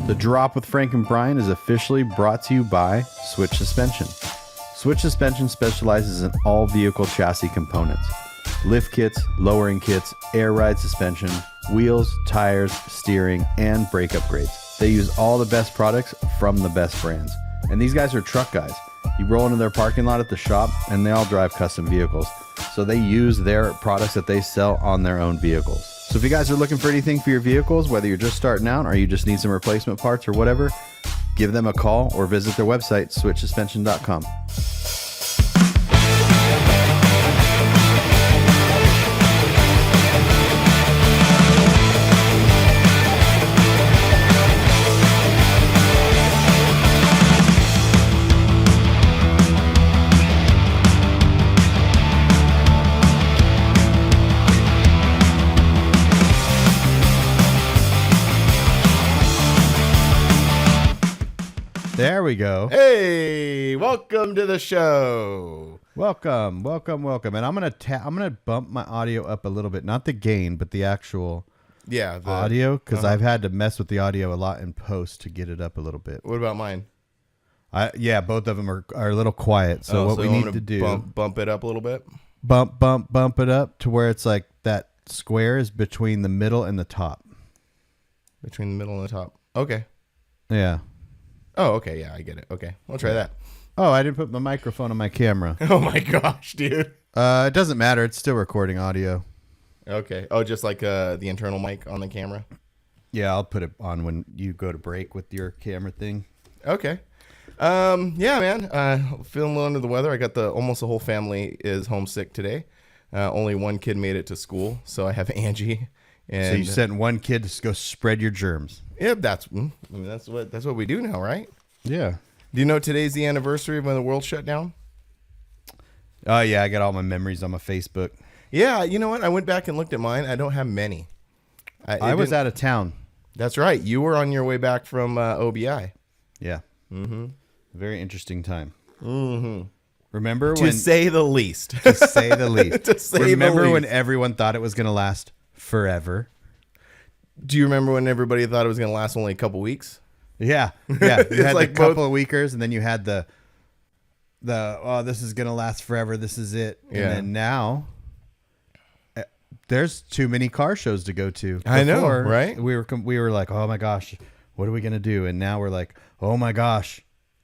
The Drop with Frank and Brian is officially brought to you by Switch Suspension. Switch Suspension specializes in all vehicle chassis components. Lift kits, lowering kits, air ride suspension, wheels, tires, steering, and brake upgrades. They use all the best products from the best brands. And these guys are truck guys. You roll into their parking lot at the shop and they all drive custom vehicles. So they use their products that they sell on their own vehicles. So if you guys are looking for anything for your vehicles, whether you're just starting out or you just need some replacement parts or whatever, give them a call or visit their website, switchsuspension.com. There we go. Hey, welcome to the show. Welcome. And I'm gonna bump my audio up a little bit, not the gain, but the actual audio, because I've had to mess with the audio a lot in post to get it up a little bit. What about mine? Both of them are a little quiet. So what we need to do bump it up a little bit. Bump it up to where it's like that square is between the middle and the top. Between the middle and the top. Okay. Yeah. Oh, okay. Yeah, I get it. Okay. We'll try that. Oh, I didn't put my microphone on my camera. Oh my gosh, dude. It doesn't matter. It's still recording audio. Okay. Oh, just like the internal mic on the camera? Yeah, I'll put it on when you go to break with your camera thing. Okay. Yeah, man. Feeling a little under the weather. I got almost the whole family is homesick today. Only one kid made it to school, so I have Angie. And so you sent one kid to go spread your germs. Yeah, that's what we do now, right? Yeah. Do you know today's the anniversary of when the world shut down? Oh, yeah. I got all my memories on my Facebook. Yeah. You know what? I went back and looked at mine. I don't have many. I was out of town. That's right. You were on your way back from OBI. Yeah. Mm-hmm. Very interesting time. Mm-hmm. Remember to say the least. To say the least. To say Remember the least. when everyone thought it was going to last forever? Do you remember when everybody thought it was going to last only a couple weeks? Yeah. Yeah. You had like the couple of weekers, and then you had the this is going to last forever. This is it. Yeah. And then now there's too many car shows to go to. I know, right? We were like, oh my gosh, what are we going to do? And now we're like, oh my gosh,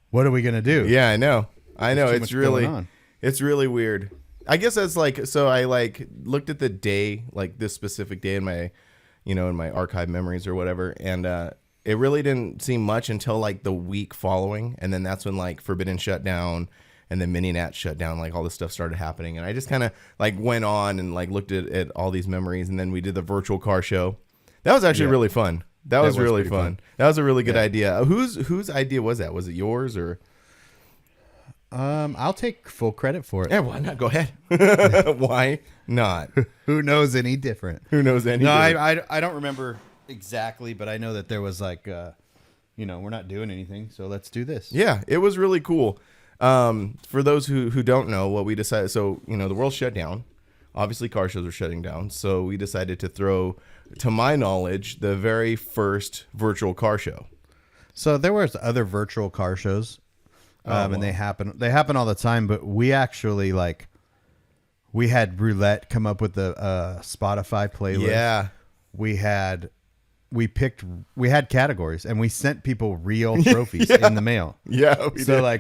what are we going to do? Yeah, I know. It's really weird. I guess that's like, so I like looked at the day, like this specific day in my, in my archive memories or whatever. And it really didn't seem much until like the week following. And then that's when like Forbidden shut down and then Mini-Nat shut down. Like all this stuff started happening. And I just kind of like went on and like looked at all these memories. And then we did the virtual car show. That was actually really fun. That was really fun. That was a really good idea. Whose idea was that? Was it yours or? I'll take full credit for it. Yeah, why not? Go ahead. Why not? Who knows any different? Who knows any different? I don't remember exactly, but I know that there was like, we're not doing anything, so let's do this. Yeah, it was really cool. For those who don't know what we decided, so, the world shut down. Obviously, car shows are shutting down. So we decided to throw, to my knowledge, the very first virtual car show. So there was other virtual car shows. And they happen all the time, but we actually we had Roulette come up with a Spotify playlist. Yeah. We had categories and we sent people real trophies in the mail. Yeah.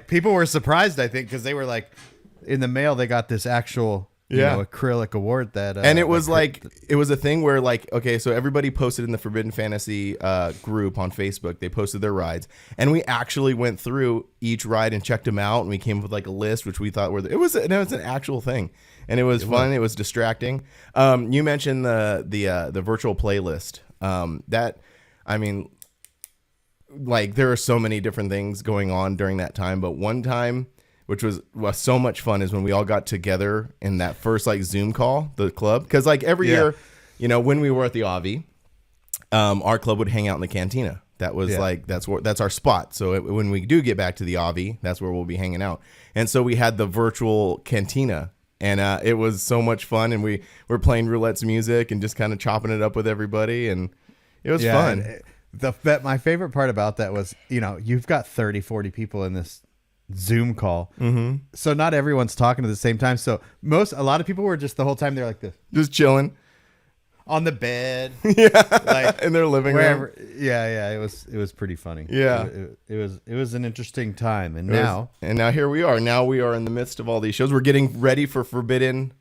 People were surprised, I think, because they were like in the mail, they got this actual acrylic award that, and it was it was a thing where okay, so everybody posted in the Forbidden Fantasy group on Facebook. They posted their rides, and we actually went through each ride and checked them out, and we came up with a list, which we thought it was an actual thing, and it was fun. It was distracting. You mentioned the virtual playlist. There are so many different things going on during that time, but one time, which was so much fun, is when we all got together in that first Zoom call, the club. Because every year, when we were at the Avi, our club would hang out in the cantina. That was that's our spot. So when we do get back to the Avi, that's where we'll be hanging out. And so we had the virtual cantina, and it was so much fun. And we were playing Roulette's music and just kind of chopping it up with everybody, and it was fun. My favorite part about that was, you've got 30, 40 people in this Zoom call. Mm-hmm. So not everyone's talking at the same time. So a lot of people were just the whole time they're like this. Just chilling. On the bed. Yeah. Like in their living wherever. room. Yeah. It was pretty funny. Yeah. It was an interesting time. And now here we are. Now we are in the midst of all these shows. We're getting ready for Forbidden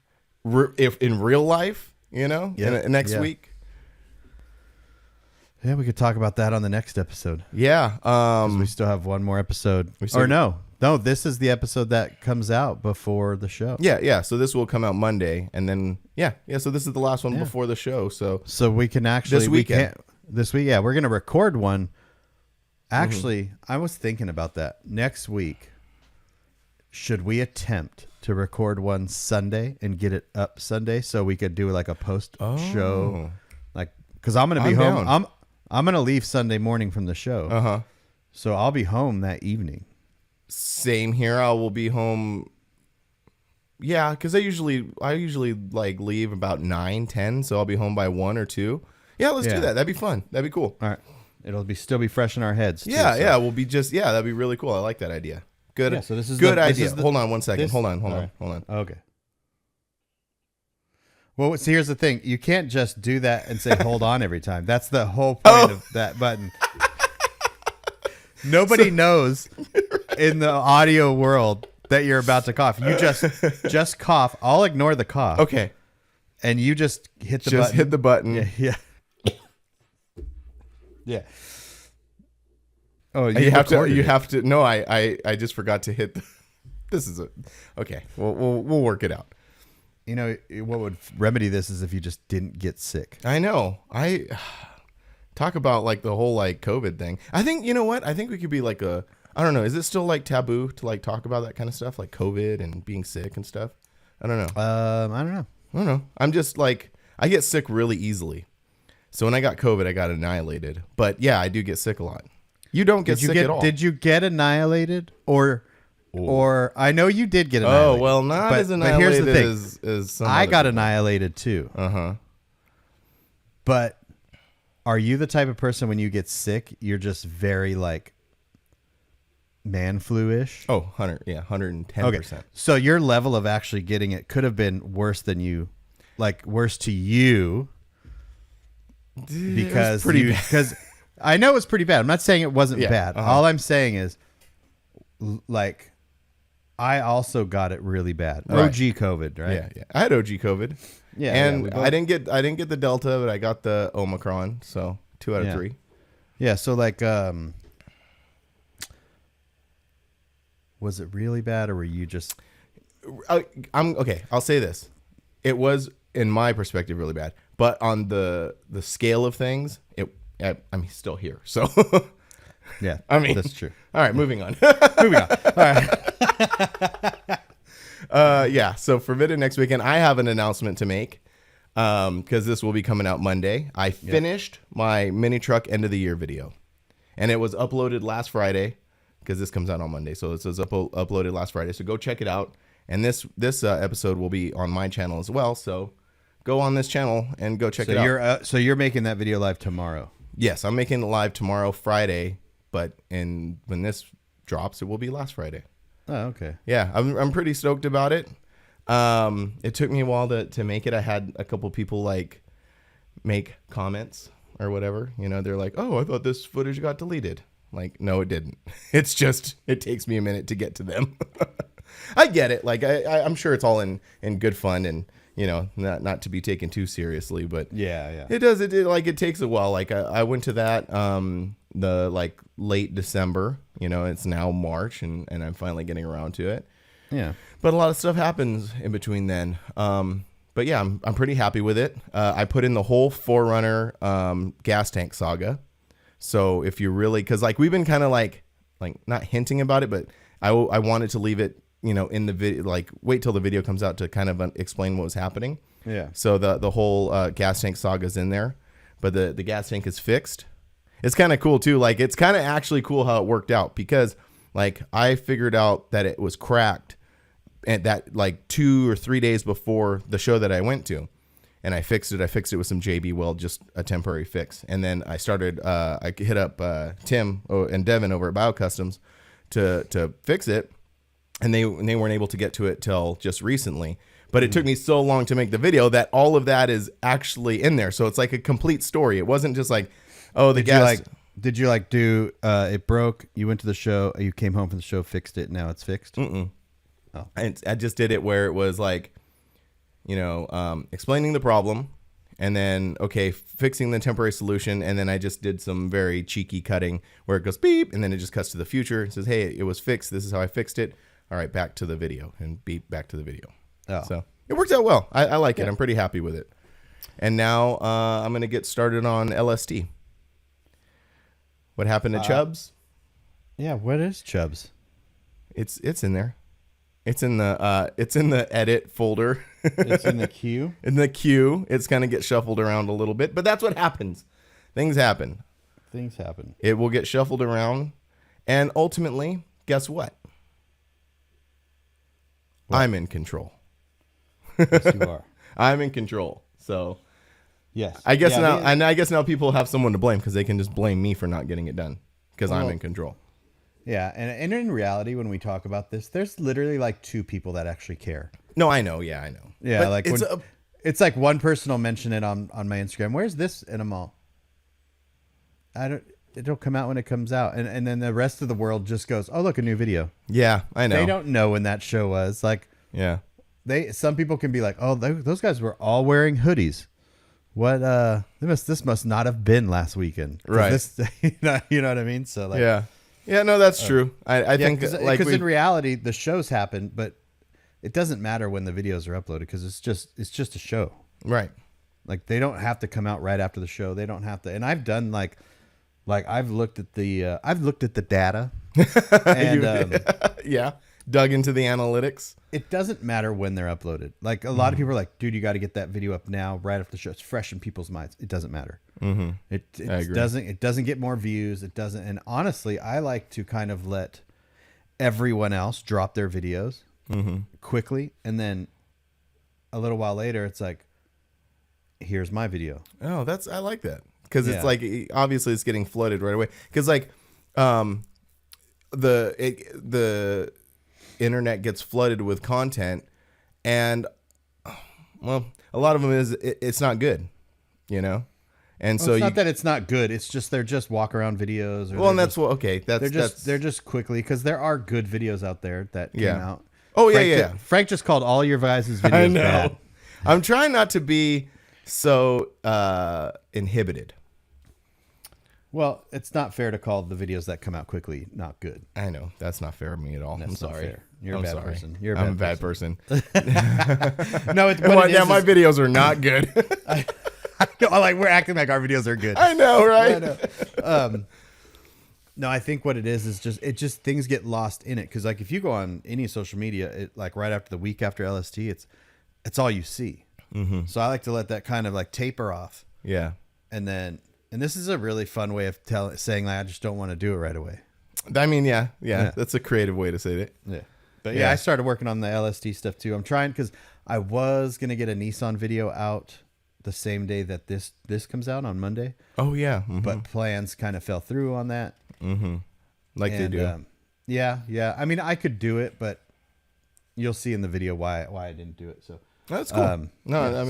if in real life, next week. Yeah, we could talk about that on the next episode. Yeah. 'Cause we still have one more episode. No, this is the episode that comes out before the show. Yeah. So this will come out Monday, and then so this is the last one before the show. So we can actually this weekend. This week, we're gonna record one. Actually, I was thinking about that. Next week, should we attempt to record one Sunday and get it up Sunday so we could do like a post show, because I'm gonna be home. Down. I'm gonna leave Sunday morning from the show. So I'll be home that evening. Same here. I will be home. Yeah, because I usually like leave about 9, 10, so I'll be home by 1 or 2. Yeah, let's do that. That'd be fun. That'd be cool. All right, it'll still be fresh in our heads. Yeah. We'll be that'd be really cool. I like that idea. Good. Yeah, so this is good idea. Hold on 1 second. Hold on. Okay. Well, see, here's the thing. You can't just do that and say hold on every time. That's the whole point of that button. Nobody knows in the audio world that you're about to cough. You just cough. I'll ignore the cough. Okay. And you just hit the button. Just hit the button. Yeah. Yeah. Oh, you have to. No, I just forgot to hit. This is okay. We'll work it out. What would remedy this is if you just didn't get sick. I know. I talk about like the whole like COVID thing. I think, you know what? I think we could be like I don't know. Is it still like taboo to like talk about that kind of stuff, like COVID and being sick and stuff? I don't know. I don't know. I'm just like, I get sick really easily. So when I got COVID, I got annihilated. But yeah, I do get sick a lot. You don't get sick at all. Did you get annihilated or I know you did get annihilated. Oh, well, not as annihilated but here's the thing. as some I got people. annihilated too. But are you the type of person when you get sick, you're just very like man flu-ish? Oh, 110%. Okay. So your level of actually getting it could have been worse than you, like worse to you. Because I know it's pretty bad. I'm not saying it wasn't bad. All I'm saying is like I also got it really bad. Right. OG COVID, right? Yeah. I had OG COVID. Yeah. And I didn't get the Delta, but I got the Omicron. So 2 out of 3. Yeah. So like, was it really bad or were you just? I'm okay. I'll say this. It was, in my perspective, really bad. But on the scale of things, I'm still here. So yeah, I mean, that's true. All right, moving on. All right. Yeah. So Forbidden next weekend, I have an announcement to make because this will be coming out Monday. I finished my mini truck end of the year video, and it was uploaded last Friday because this comes out on Monday. So it was uploaded last Friday. So go check it out. And this episode will be on my channel as well. So go on this channel and go check it out. So you're making that video live tomorrow? Yes, I'm making it live tomorrow, Friday. But when this drops, it will be last Friday. Oh, okay. Yeah, I'm pretty stoked about it. It took me a while to make it. I had a couple people like make comments or whatever. They're like, "Oh, I thought this footage got deleted." Like, no, it didn't. It's just it takes me a minute to get to them. I get it. Like I'm sure it's all in good fun and not to be taken too seriously, but yeah, it does. It takes a while. Like I went to that the like late December. It's now March and I'm finally getting around to it. Yeah, but a lot of stuff happens in between then. But yeah, I'm pretty happy with it. I put in the whole 4Runner gas tank saga. So if you really, because like we've been kind of like not hinting about it, but I wanted to leave it. In the video, like wait till the video comes out to kind of explain what was happening. Yeah. So the whole gas tank saga is in there, but the gas tank is fixed. It's kind of cool too. Like it's kind of actually cool how it worked out because like I figured out that it was cracked, and that like 2 or 3 days before the show that I went to, and I fixed it. I fixed it with some JB Weld, just a temporary fix. And then I started, I hit up Tim and Devin over at BioCustoms to fix it. And they weren't able to get to it till just recently. But it took me so long to make the video that all of that is actually in there. So it's like a complete story. It wasn't just like, oh, the gas. Did you like do it broke? You went to the show. You came home from the show, fixed it. Now it's fixed. Mm-mm. Oh, I just did it where it was like, explaining the problem, and then fixing the temporary solution, and then I just did some very cheeky cutting where it goes beep, and then it just cuts to the future. It says, hey, it was fixed. This is how I fixed it. All right, back to the video, and beep, back to the video. Oh. So it worked out well. I like it. I'm pretty happy with it. And now I'm gonna get started on LSD. What happened to Chubbs? Yeah, what is Chubbs? It's in there. It's in the edit folder. It's in the queue. In the queue, it's gonna get shuffled around a little bit, but that's what happens. Things happen. Things happen. It will get shuffled around, and ultimately, guess what? I'm in control. Yes, you are. I'm in control. So. Yes. I guess I guess now people have someone to blame because they can just blame me for not getting it done because I'm in control. Yeah, and in reality, when we talk about this, there's literally like 2 people that actually care. No, I know. Yeah, I know. Yeah, but like it's like one person will mention it on my Instagram. Where's this? And I'm all, it'll come out when it comes out, and then the rest of the world just goes, oh look, a new video. Yeah, I know. They don't know when that show was. Like, yeah, some people can be like, oh, those guys were all wearing hoodies. What this must not have been last weekend, right? You know what I mean. So like, yeah, no, that's true. I think because in reality the shows happen, but it doesn't matter when the videos are uploaded because it's just a show, right? Like they don't have to come out right after the show. They don't have to. And I've done like I've looked at the data, and yeah, dug into the analytics. It doesn't matter when they're uploaded. Like a lot of people are like, dude, you got to get that video up now, right after the show. It's fresh in people's minds. It doesn't matter. Mm-hmm. It doesn't get more views. It doesn't. And honestly, I like to kind of let everyone else drop their videos quickly, and then a little while later, it's like, here's my video. Oh, I like that because it's like obviously it's getting flooded right away because like the internet gets flooded with content, and well, a lot of them it's not good, and so it's not that it's not good. It's just they're just walk around videos. And that's they're just quickly because there are good videos out there that came out. Oh Frank just called all your guys' videos I know. bad. I'm trying not to be so inhibited. Well, it's not fair to call the videos that come out quickly not good. I know that's not fair of me at all. That's I'm sorry. Fair. You're a bad person. I'm a bad person. No, my videos are not good. I know, like we're acting like our videos are good. I know, right? I know. No, I think what it is just things get lost in it because like if you go on any social media, it like right after the week after LST, it's all you see. Mm-hmm. So I like to let that kind of like taper off. Yeah, and this is a really fun way of saying like I just don't want to do it right away. I mean, yeah, that's a creative way to say it. Yeah, but yeah, I started working on the LSD stuff too. I'm trying because I was gonna get a Nissan video out the same day that this comes out on Monday. Oh yeah, but plans kind of fell through on that. Mm-hmm. Like they do. Yeah. I mean, I could do it, but you'll see in the video why I didn't do it. So that's cool. I'm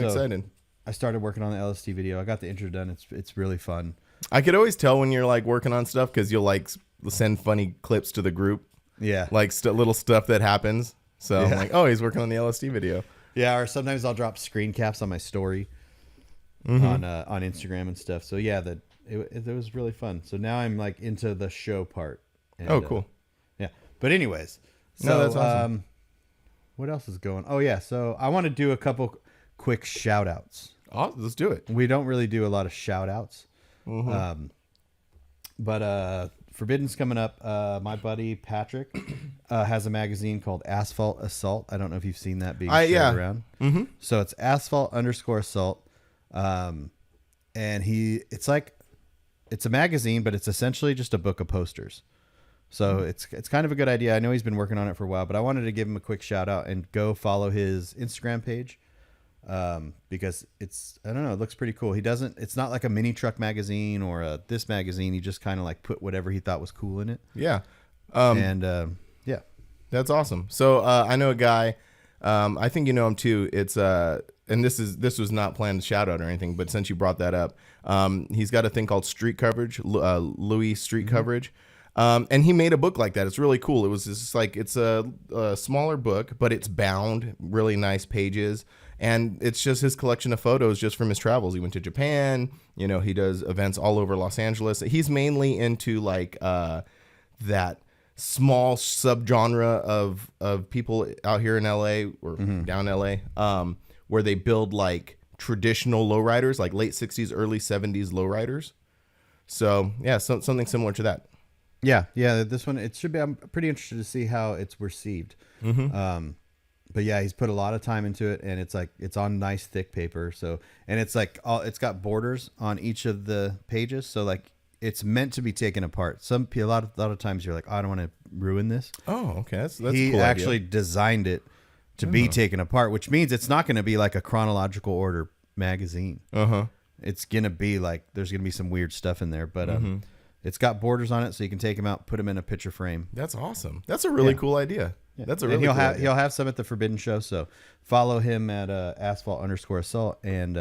excited. I started working on the LSD video. I got the intro done. It's really fun. I could always tell when you're like working on stuff because you'll like send funny clips to the group. Yeah, like little stuff that happens. So I'm like, oh, he's working on the LSD video. Yeah, or sometimes I'll drop screen caps on my story on Instagram and stuff. So yeah, it was really fun. So now I'm like into the show part. And, cool. Yeah, but anyways, so no, that's awesome. What else is going? Oh yeah, so I want to do a couple quick shout outs. Oh, let's do it. We don't really do a lot of shout outs. But Forbidden's coming up. My buddy Patrick has a magazine called Asphalt Assault. I don't know if you've seen that being shared around. Mm-hmm. So it's asphalt_assault. And it's a magazine, but it's essentially just a book of posters. So it's kind of a good idea. I know he's been working on it for a while, but I wanted to give him a quick shout out and go follow his Instagram page. because I don't know, it looks pretty cool. It's not like a mini truck magazine or this magazine. He just kind of like put whatever he thought was cool in it. Yeah. Yeah. That's awesome. So I know a guy, I think you know him too. It's and this was not planned shout out or anything, but since you brought that up, he's got a thing called Street Coverage, Louis Street Coverage. And he made a book like that. It's really cool. It was just like, it's a smaller book, but it's bound, really nice pages. And it's just his collection of photos just from his travels. He went to Japan, you know, he does events all over Los Angeles. He's mainly into like that small subgenre of people out here in LA or down LA, where they build like traditional lowriders, like late 60s, early 70s lowriders. So yeah, something similar to that. Yeah. This one, it should be. I'm pretty interested to see how it's received. But yeah, he's put a lot of time into it, and it's on nice thick paper. So, and it's like it's got borders on each of the pages. So like it's meant to be taken apart. A lot of times you're like, oh, I don't want to ruin this. Oh, okay. That's he cool actually idea. Designed it to be taken apart, which means it's not going to be like a chronological order magazine. It's going to be like there's going to be some weird stuff in there, but it's got borders on it, so you can take them out, put them in a picture frame. That's awesome. That's a really cool idea. Yeah. That's a really cool idea. He'll have some at the Forbidden Show, so follow him at asphalt_assault and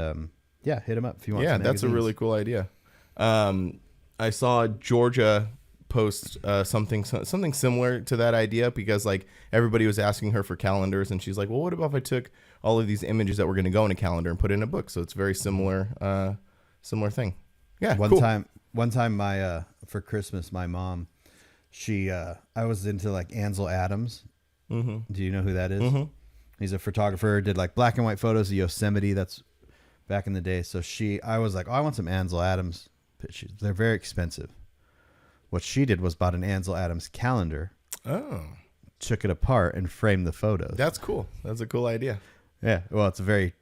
hit him up if you want. Yeah, some that's a magazines. really cool idea. I saw Georgia post something similar to that idea, because like everybody was asking her for calendars, and she's like, well, what about if I took all of these images that were going to go in a calendar and put it in a book? So it's very similar thing. Yeah. One time my for Christmas, my mom, I was into like Ansel Adams. Do you know who that is? He's a photographer, did like black and white photos of Yosemite. That's back in the day. So I was like, oh, I want some Ansel Adams pictures. They're very expensive. What she did was bought an Ansel Adams calendar. Oh. Took it apart and framed the photos. That's cool. That's a cool idea. Yeah. Well, it's a very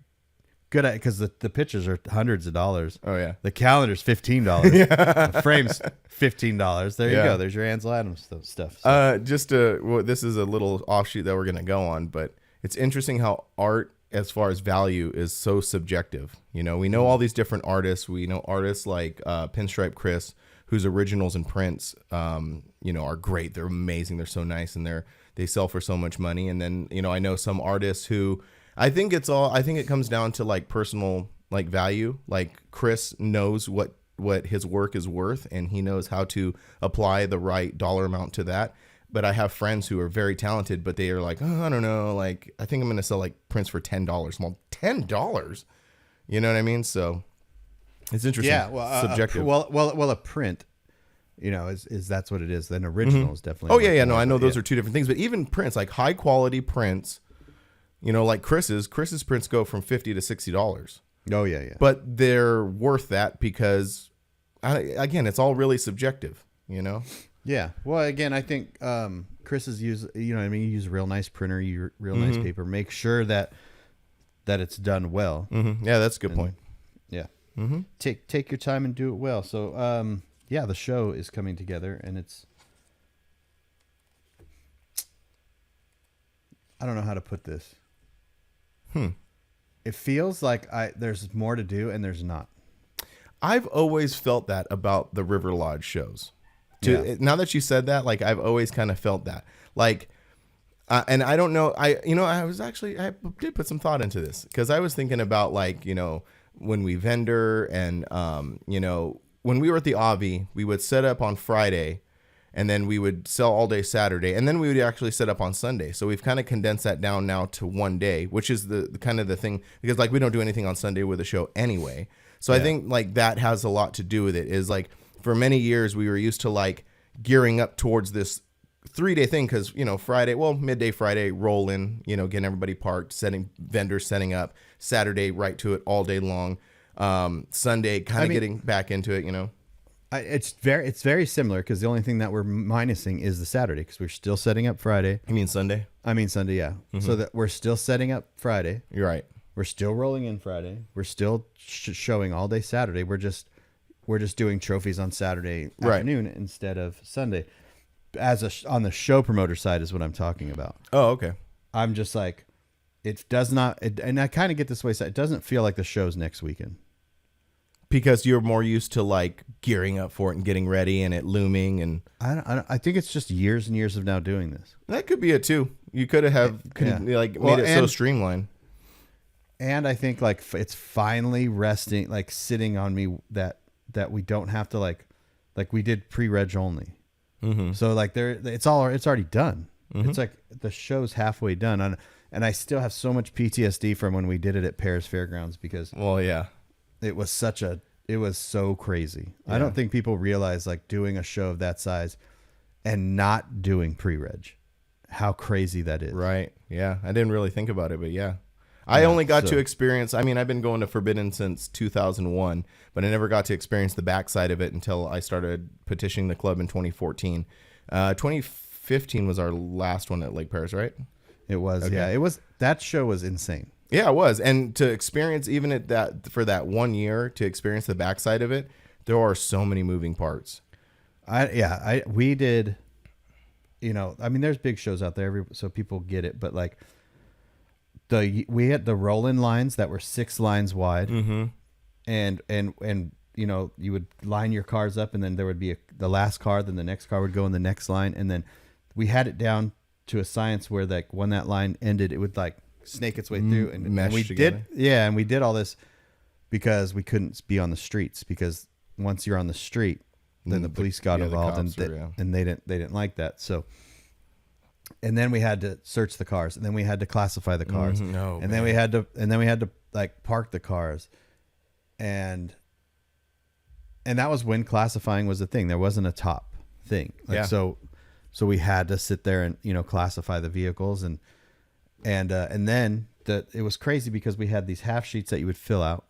good, because the pictures are hundreds of dollars. Oh yeah. The calendar's $15. The frame's $15. There you go. There's your Ansel Adams stuff. So. This is a little offshoot that we're gonna go on, but it's interesting how art, as far as value, is so subjective. You know, we know all these different artists. We know artists like Pinstripe Chris, whose originals and prints, are great. They're amazing. They're so nice, and they sell for so much money. And then, I know some artists who, I think it comes down to like personal like value. Like Chris knows what his work is worth, and he knows how to apply the right dollar amount to that. But I have friends who are very talented, but they are like, oh, I don't know, like I think I'm gonna sell like prints for $10. Well, $10, you know what I mean? So it's interesting. Yeah, well, subjective. A print, is that's what it is. Then original is definitely. Oh yeah. No, I know those are two different things. But even prints, like high quality prints, like Chris's prints go from $50 to $60. Oh yeah. But they're worth that because, again, it's all really subjective. Yeah. Well, again, I think Chris's use. You use a real nice printer, real nice paper. Make sure that it's done well. Yeah, that's a good point. Yeah. Take your time and do it well. So the show is coming together, and it's. I don't know how to put this. It feels like there's more to do, and there's not. I've always felt that about the River Lodge shows. Now that you said that, like I've always kind of felt that, like, and I don't know. I did put some thought into this, because I was thinking about like when we vendor and when we were at the Avi, we would set up on Friday, and then we would sell all day Saturday, and then we would actually set up on Sunday. So we've kind of condensed that down now to one day, which is the kind of the thing, because like we don't do anything on Sunday with the show anyway. So I think like that has a lot to do with it. Is like for many years we were used to like gearing up towards this 3-day thing, because Friday, midday Friday, roll in, getting everybody parked, vendors setting up, Saturday right to it all day long, Sunday kind of getting back into it. It's very similar, because the only thing that we're minusing is the Saturday, because we're still setting up Friday. You mean Sunday? I mean Sunday, yeah. So that we're still setting up Friday. You're right. We're still rolling in Friday. We're still showing all day Saturday. We're just doing trophies on Saturday afternoon instead of Sunday. On the show promoter side is what I'm talking about. Oh, okay. I'm just like, it does not, and I kind of get this way. So it doesn't feel like the show's next weekend. Because you're more used to like gearing up for it and getting ready and it looming, and I think it's just years and years of now doing this. that could be it too. You could have like made it so streamlined. And I think like it's finally resting, like sitting on me that we don't have to like we did pre-reg only. Mm-hmm. So like it's already done. Mm-hmm. It's like the show's halfway done, and I still have so much PTSD from when we did it at Paris Fairgrounds because it was so crazy. Yeah. I don't think people realize like doing a show of that size and not doing pre-reg, how crazy that is. Right. Yeah. I didn't really think about it, but yeah. I only got to experience, I mean, I've been going to Forbidden since 2001, but I never got to experience the backside of it until I started petitioning the club in 2014. 2015 was our last one at Lake Paris, right? It was. Okay. Yeah. It was. That show was insane. Yeah, it was. And to experience even at that, for that 1 year, to experience the backside of it, there are so many moving parts. We did, I mean, there's big shows out there, so people get it, but like we had the roll-in lines that were 6 lines wide, mm-hmm. and you would line your cars up, and then there would be the last car, then the next car would go in the next line, and then we had it down to a science where like when that line ended, it would like snake its way through, and we together. And we did all this because we couldn't be on the streets, because once you're on the street, then the police got involved, and they didn't like that. So, and then we had to search the cars, and then we had to classify the cars, then we had to like park the cars, and that was when classifying was a thing. There wasn't a top thing, so we had to sit there and classify the vehicles, and then it was crazy because we had these half sheets that you would fill out.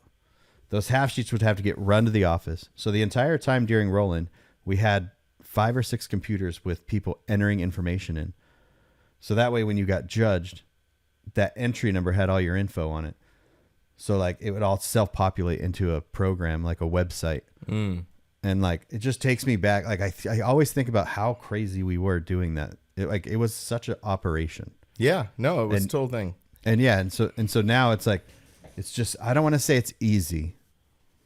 Those half sheets would have to get run to the office. So the entire time during roll-in, we had 5 or 6 computers with people entering information in. So that way, when you got judged, that entry number had all your info on it. So like it would all self-populate into a program, like a website. Mm. And like, it just takes me back. Like I always think about how crazy we were doing that. It was such an operation. Yeah, no, it was a total thing. And so now it's like, it's just, I don't want to say it's easy,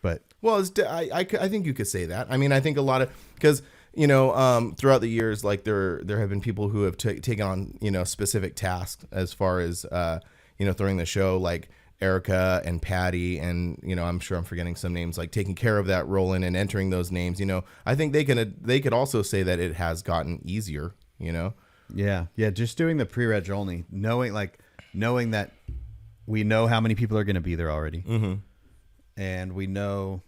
but I think you could say that. I mean, I think a lot of, because throughout the years, like there have been people who have taken on specific tasks as far as throwing the show, like Erica and Patty, and I'm sure I'm forgetting some names, like taking care of that roll-in and entering those names. I think they could also say that it has gotten easier. Yeah. Just doing the pre-reg only, knowing that we know how many people are going to be there already, mm-hmm. and we know.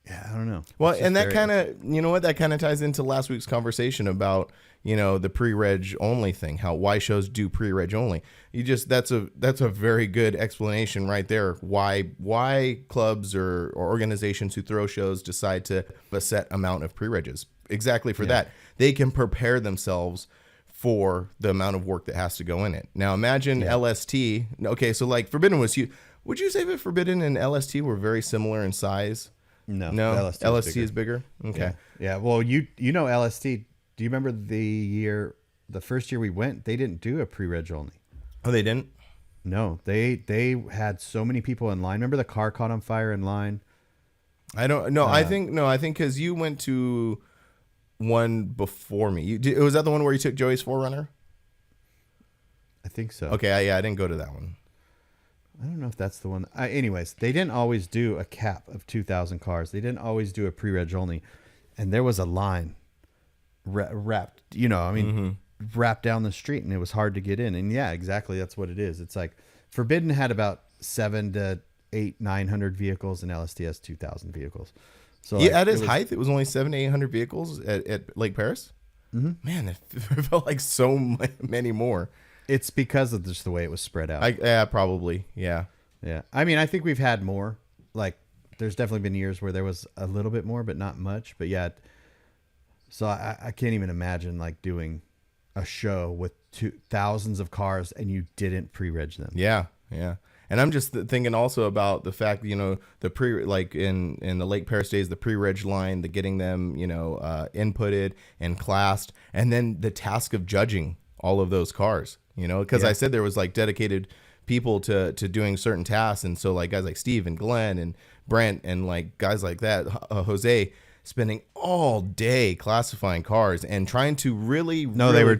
Yeah, I don't know. Well, and that kind of, that kind of ties into last week's conversation about, the pre-reg only thing, why shows do pre-reg only. That's a very good explanation right there. Why clubs or organizations who throw shows decide to have a set amount of pre-regs. Exactly for that. They can prepare themselves for the amount of work that has to go in it. Now imagine LST. Okay, so like Forbidden was huge. Would you say that Forbidden and LST were very similar in size? No, LST is bigger. Okay. Yeah. Well, LST. Do you remember the first year we went? They didn't do a pre-reg only. Oh, they didn't? No, they had so many people in line. Remember the car caught on fire in line? I don't know. I think because you went to one before me. Was that the one where you took Joey's 4Runner? I think so. Okay. I didn't go to that one. I don't know if that's the one. Anyways, they didn't always do a cap of 2,000 cars. They didn't always do a pre-reg only. And there was a line wrapped, wrapped down the street, and it was hard to get in. And yeah, exactly. That's what it is. It's like Forbidden had about 700 to 900 vehicles, and LST has 2,000 vehicles. So at its height, it was only 700 to 800 vehicles at Lake Paris. Mm-hmm. Man, it felt like so many more. It's because of just the way it was spread out. Probably. Yeah. Yeah. I mean, I think we've had more. Like, there's definitely been years where there was a little bit more, but not much. But yeah. So I can't even imagine like doing a show with thousands of cars and you didn't pre-reg them. Yeah. Yeah. And I'm just thinking also about the fact, the like in the Lake Paris days, the pre-reg line, the getting them, inputted and classed, and then the task of judging all of those cars, because I said there was like dedicated people to doing certain tasks. And so like guys like Steve and Glenn and Brent and like guys like that, Jose, spending all day classifying cars and trying to really they were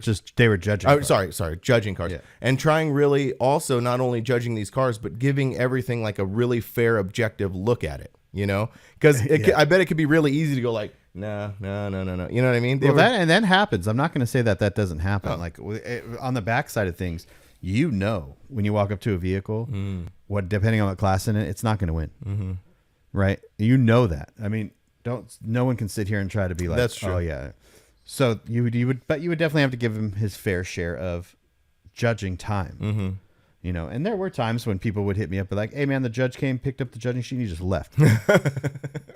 judging. Oh, sorry, judging cars. Yeah. And trying really also not only judging these cars, but giving everything like a really fair, objective look at it, you know? Because I bet it could be really easy to go like, no. You know what I mean? That happens. I'm not going to say that doesn't happen. Like on the backside of things, you know, when you walk up to a vehicle, depending on what class in it, it's not going to win. Mm-hmm. Right? You know that. I mean, no one can sit here and try to be like, that's true. Oh yeah. So you would definitely have to give him his fair share of judging time. Mm-hmm. You know, and there were times when people would hit me up and like, hey man, the judge came, picked up the judging sheet, and he just left.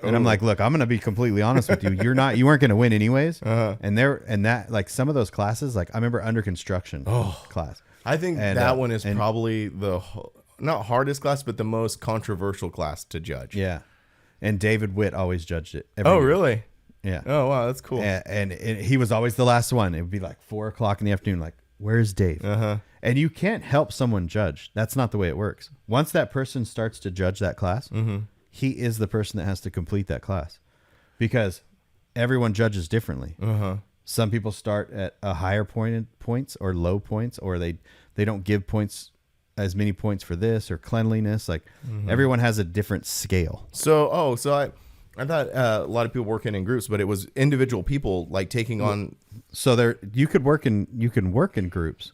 And I'm like, look, I'm going to be completely honest with you. You weren't going to win anyways. Uh-huh. And that like some of those classes, like I remember under construction class. I think that one is probably the not hardest class, but the most controversial class to judge. Yeah. And David Witt always judged it. Oh, really? Yeah. Oh, wow. That's cool. And he was always the last one. It would be like 4:00 in the afternoon. Like, where's Dave? Uh-huh. And you can't help someone judge. That's not the way it works. Once that person starts to judge that class, he is the person that has to complete that class because everyone judges differently. Uh-huh. Some people start at a higher points or low points, or they don't give points as many points for this or cleanliness. Like everyone has a different scale. So I thought a lot of people working in groups, but it was individual people like taking on. So you can work in groups,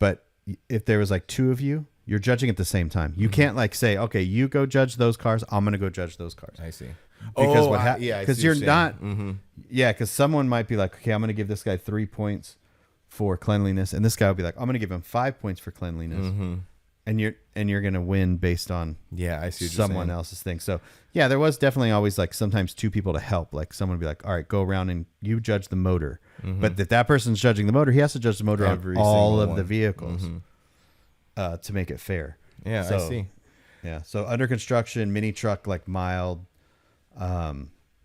but if there was like two of you, you're judging at the same time. You can't like say, okay, you go judge those cars. I'm going to go judge those cars. I see. Because because you're not. Yeah. Because someone might be like, okay, I'm going to give this guy 3 points for cleanliness. And this guy will be like, I'm going to give him 5 points for cleanliness. And you're going to win based on I see someone else's thing. So yeah, there was definitely always like sometimes two people to help. Like someone would be like, all right, go around and you judge the motor. But if that person's judging the motor, he has to judge the motor on all of the vehicles to make it fair. Yeah, I see. Yeah. So under construction, mini truck, like mild,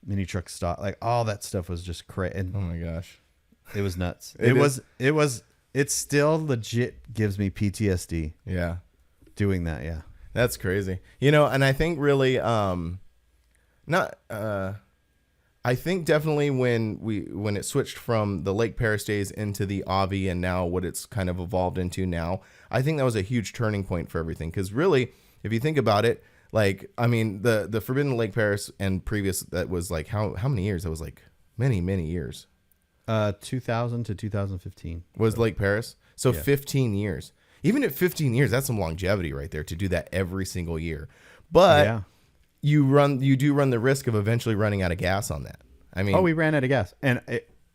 mini truck stock, like all that stuff was just crazy. Oh my gosh. It was nuts. It still legit gives me PTSD. Yeah. Doing that. Yeah. That's crazy. You know, and I think really, I think definitely when it switched from the Lake Paris days into the Avi and now what it's kind of evolved into now, I think that was a huge turning point for everything. Because really, if you think about it, like, I mean, the Forbidden Lake Paris and previous, that was like, how many years? That was like many, many years. 2000 to 2015 was Lake Paris. So yeah. 15 years. Even at 15 years, that's some longevity right there to do that every single year. But yeah. you do run the risk of eventually running out of gas on that. I mean, we ran out of gas, and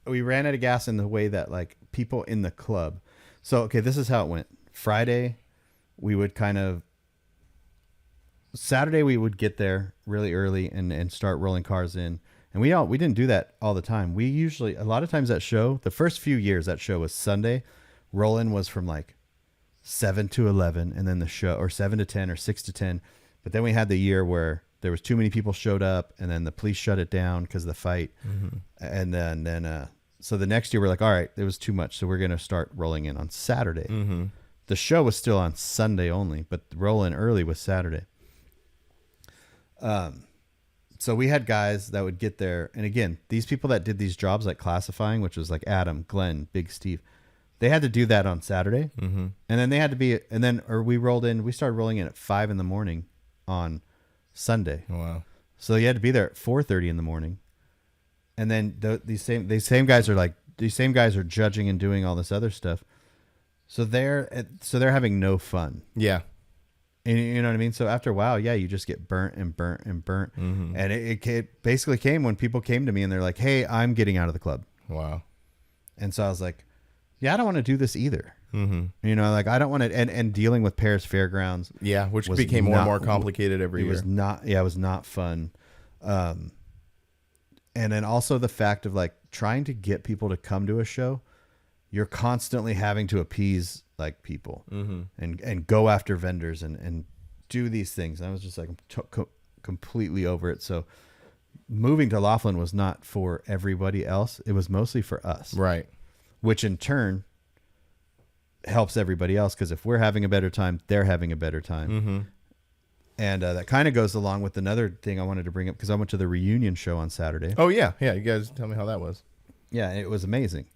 we ran out of gas in the way that like people in the club. So okay, this is how it went. Friday, we would Saturday we would get there really early and start rolling cars in. And we didn't do that all the time. We usually, a lot of times that show, the first few years that show was Sunday. Roll-in was from like 7 to 11, and then the show, or 7 to 10 or 6 to 10. But then we had the year where there was too many people showed up, and then the police shut it down because of the fight. And then so the next year we're like, all right, it was too much. So we're going to start rolling in on Saturday. The show was still on Sunday only, but roll-in early was Saturday. So we had guys that would get there. And again, these people that did these jobs like classifying, which was like Adam, Glenn, Big Steve, they had to do that on Saturday. And then they had to be, we started rolling in at 5 a.m. on Sunday. Wow. So you had to be there at 4:30 in the morning. And then these same guys are judging and doing all this other stuff. So they're having no fun. Yeah. And you know what I mean? So after a while, yeah, you just get burnt and burnt and burnt. And it basically came when people came to me and they're like, hey, I'm getting out of the club. Wow. And so I was like, yeah, I don't want to do this either. You know, like I don't want to, and dealing with Paris Fairgrounds. Yeah, which became more and more complicated every year. It was not fun. And then also the fact of like trying to get people to come to a show, you're constantly having to appease like people and go after vendors and do these things. And I was just like completely over it. So moving to Laughlin was not for everybody else. It was mostly for us. Right. Which in turn helps everybody else, because if we're having a better time, they're having a better time. Mm-hmm. And that kind of goes along with another thing I wanted to bring up, because I went to the reunion show on Saturday. Oh, yeah. Yeah. You guys tell me how that was. Yeah, it was amazing.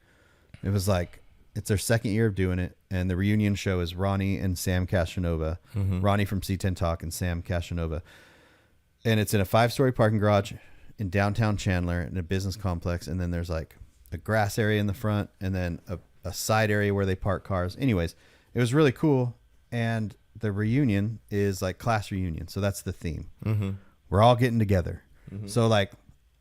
It was like, it's their second year of doing it. And the reunion show is Ronnie and Sam Casanova. Mm-hmm. Ronnie from C10 Talk and Sam Casanova. And it's in a 5-story parking garage in downtown Chandler in a business complex. And then there's like a grass area in the front, and then a side area where they park cars. Anyways, it was really cool. And the reunion is like class reunion. So that's the theme. Mm-hmm. We're all getting together. Mm-hmm. So like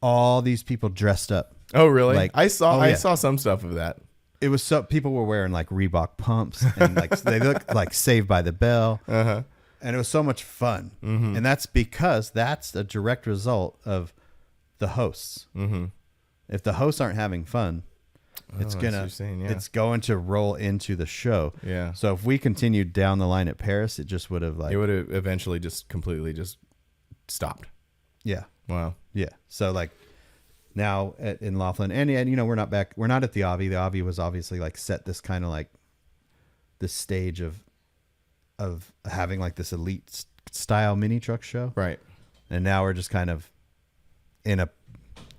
all these people dressed up. Oh, really? Like, I saw some stuff of that. It was so people were wearing like Reebok pumps, and like they look like Saved by the Bell. Uh-huh. And it was so much fun. Mm-hmm. And that's because that's a direct result of the hosts. Mm-hmm. If the hosts aren't having fun, it's going to roll into the show. Yeah. So if we continued down the line at Paris, it just would have like, it would have eventually just completely just stopped. Yeah. Wow. Yeah. So like now in Laughlin, and you know, we're not at the Avi. The Avi was obviously like set this kind of like this stage of having like this elite style mini truck show. Right. And now we're just kind of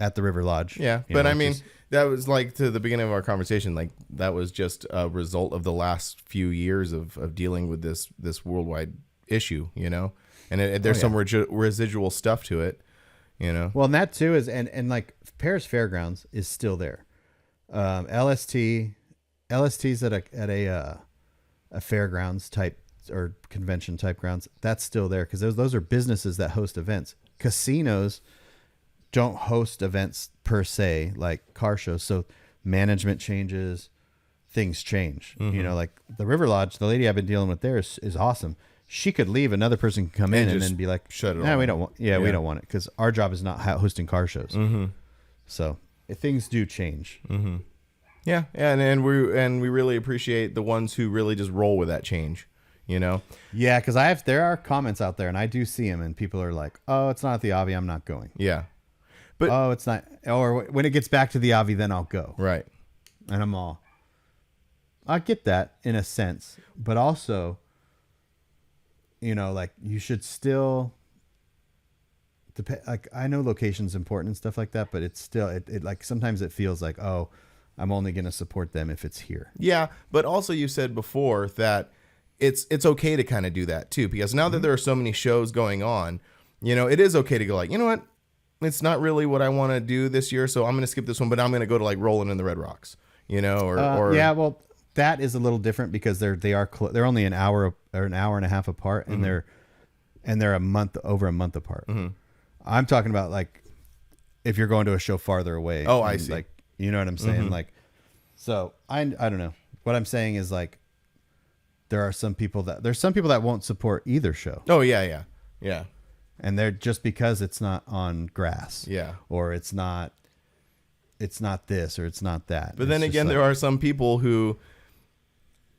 at the River Lodge. Yeah. But I mean, that was like to the beginning of our conversation, like that was just a result of the last few years of dealing with this worldwide issue, you know, and there's some residual stuff to it, you know. Well, and that too is, and like Paris Fairgrounds is still there. LST's at a fairgrounds type or convention type grounds. That's still there because those are businesses that host events. Casinos don't host events per se like car shows. So management changes, things change. Mm-hmm. You know, like the River Lodge, the lady I've been dealing with there is awesome. She could leave, another person can come in and then be like, shut it off. We don't want. Yeah, we don't want it because our job is not hosting car shows. Mm-hmm. So things do change. Mm-hmm. Yeah, and we really appreciate the ones who really just roll with that change. You know. Yeah, because there are comments out there, and I do see them, and people are like, "Oh, it's not at the Avi, I'm not going." Yeah. But, oh, it's not. Or when it gets back to the Avi, then I'll go. Right. And I get that in a sense, but also, you know, like you should still. Like I know location's important and stuff like that, but it's still it like sometimes it feels like, oh, I'm only going to support them if it's here. Yeah, but also you said before that it's okay to kind of do that too, because now that there are so many shows going on, you know, it is okay to go like, you know what? It's not really what I want to do this year, so I'm going to skip this one, but I'm going to go to like Rolling in the Red Rocks, you know, or yeah, well, that is a little different because they're only an hour or an hour and a half apart, and they're over a month apart. Mm-hmm. I'm talking about like if you're going to a show farther away. Oh, I see. Like, you know what I'm saying? Mm-hmm. Like, so I don't know. What I'm saying is like there's some people that won't support either show. Oh yeah. And they're just because it's not on grass. Yeah. Or it's not this or it's not that. But then again, there are some people who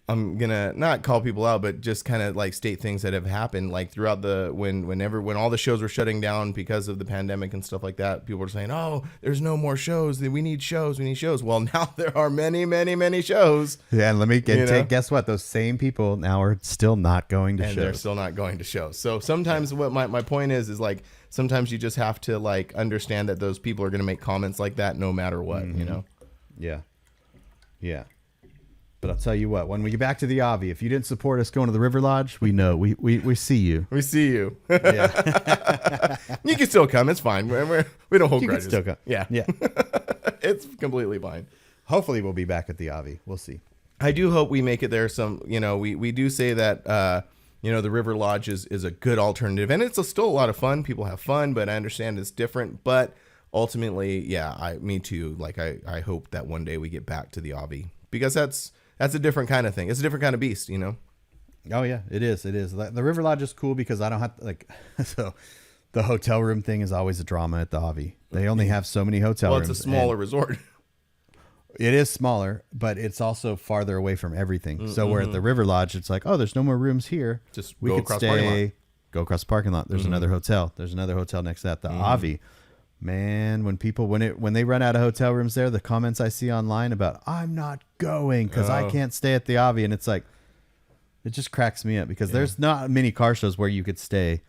I'm gonna not call people out, but just kind of like state things that have happened, like throughout when all the shows were shutting down because of the pandemic and stuff like that. People were saying, "Oh, there's no more shows. We need shows. We need shows." Well, now there are many, many, many shows. Yeah, and guess what? Those same people now are still not going to shows. And they're still not going to shows. So sometimes what my point is like sometimes you just have to like understand that those people are going to make comments like that no matter what. Mm-hmm. You know? Yeah. But I'll tell you what, when we get back to the Avi, if you didn't support us going to the River Lodge, we know. We see you. We see you. Yeah. You can still come. It's fine. We don't hold grudges. You can still come. Yeah. It's completely fine. Hopefully we'll be back at the Avi. We'll see. I do hope we make it there. We do say that, the River Lodge is a good alternative. And it's still a lot of fun. People have fun, but I understand it's different. But ultimately, me too. Like, I hope that one day we get back to the Avi. Because that's a different kind of thing. It's a different kind of beast, you know? Oh, yeah, it is. It is. The River Lodge is cool because I don't have to, like, so the hotel room thing is always a drama at the Avi. They only have so many hotel rooms. Well, it's a smaller resort. It is smaller, but it's also farther away from everything. Mm-hmm. So where at the River Lodge, it's like, oh, there's no more rooms here. Just go across the parking lot. There's another hotel. There's another hotel next to that. The Avi, Man, when they run out of hotel rooms there, the comments I see online about I'm not going because I can't stay at the Avi, and it's like it just cracks me up because there's not many car shows where you could stay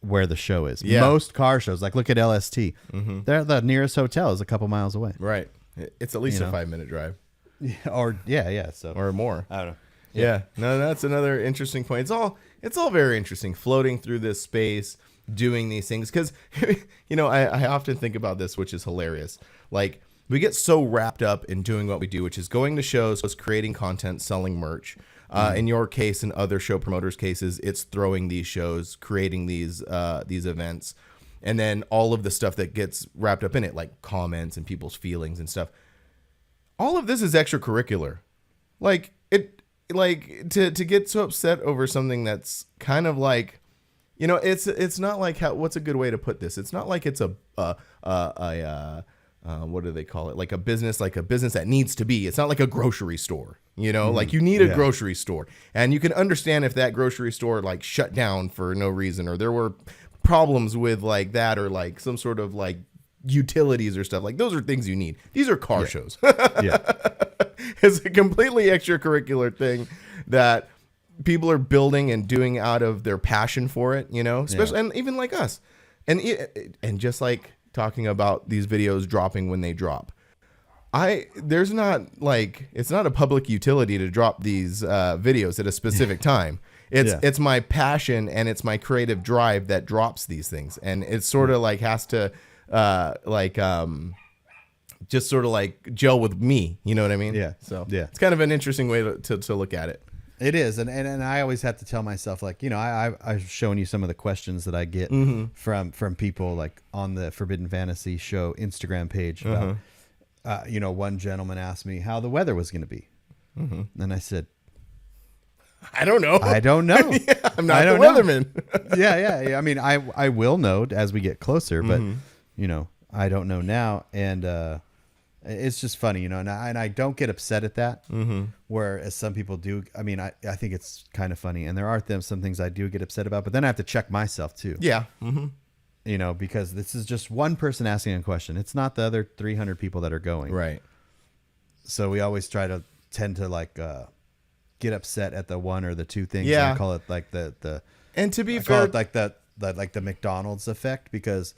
where the show is. Yeah. Most car shows, like look at LST, the nearest hotel is a couple miles away. Right. It's at least a 5-minute drive. Yeah, so or more. I don't know. Yeah. No, that's another interesting point. It's all very interesting floating through this space, doing these things. Because, I often think about this, which is hilarious. Like, we get so wrapped up in doing what we do, which is going to shows, creating content, selling merch. In your case and other show promoters' cases, it's throwing these shows, creating these events, and then all of the stuff that gets wrapped up in it, like comments and people's feelings and stuff. All of this is extracurricular. Like to get so upset over something that's kind of like, it's not like what's a good way to put this? It's not like it's a what do they call it? Like a business that needs to be. It's not like a grocery store, like you need a grocery store, and you can understand if that grocery store like shut down for no reason, or there were problems with like that, or like some sort of like utilities or stuff. Like those are things you need. These are car shows. It's a completely extracurricular thing that people are building and doing out of their passion for it, especially, and even like us, and just like talking about these videos dropping when they drop. It's not a public utility to drop these videos at a specific time. It's my passion and it's my creative drive that drops these things, and it sort of like has to just sort of like gel with me. You know what I mean? Yeah. So yeah, it's kind of an interesting way to look at it. It is, and I always have to tell myself, like, I've shown you some of the questions that I get from people, like on the Forbidden Fantasy Show Instagram page about, one gentleman asked me how the weather was going to be, and I said, I don't know. I'm not the weatherman. yeah. I mean, I will know as we get closer, but I don't know now, and it's just funny, and I don't get upset at that. Whereas some people do. I mean, I think it's kind of funny, and there are some things I do get upset about, but then I have to check myself too. Yeah. Because this is just one person asking a question. It's not the other 300 people that are going. Right. So we always tend to like get upset at the one or the two things. Yeah. And I call it like the. And to be I fair, call it like the McDonald's effect, because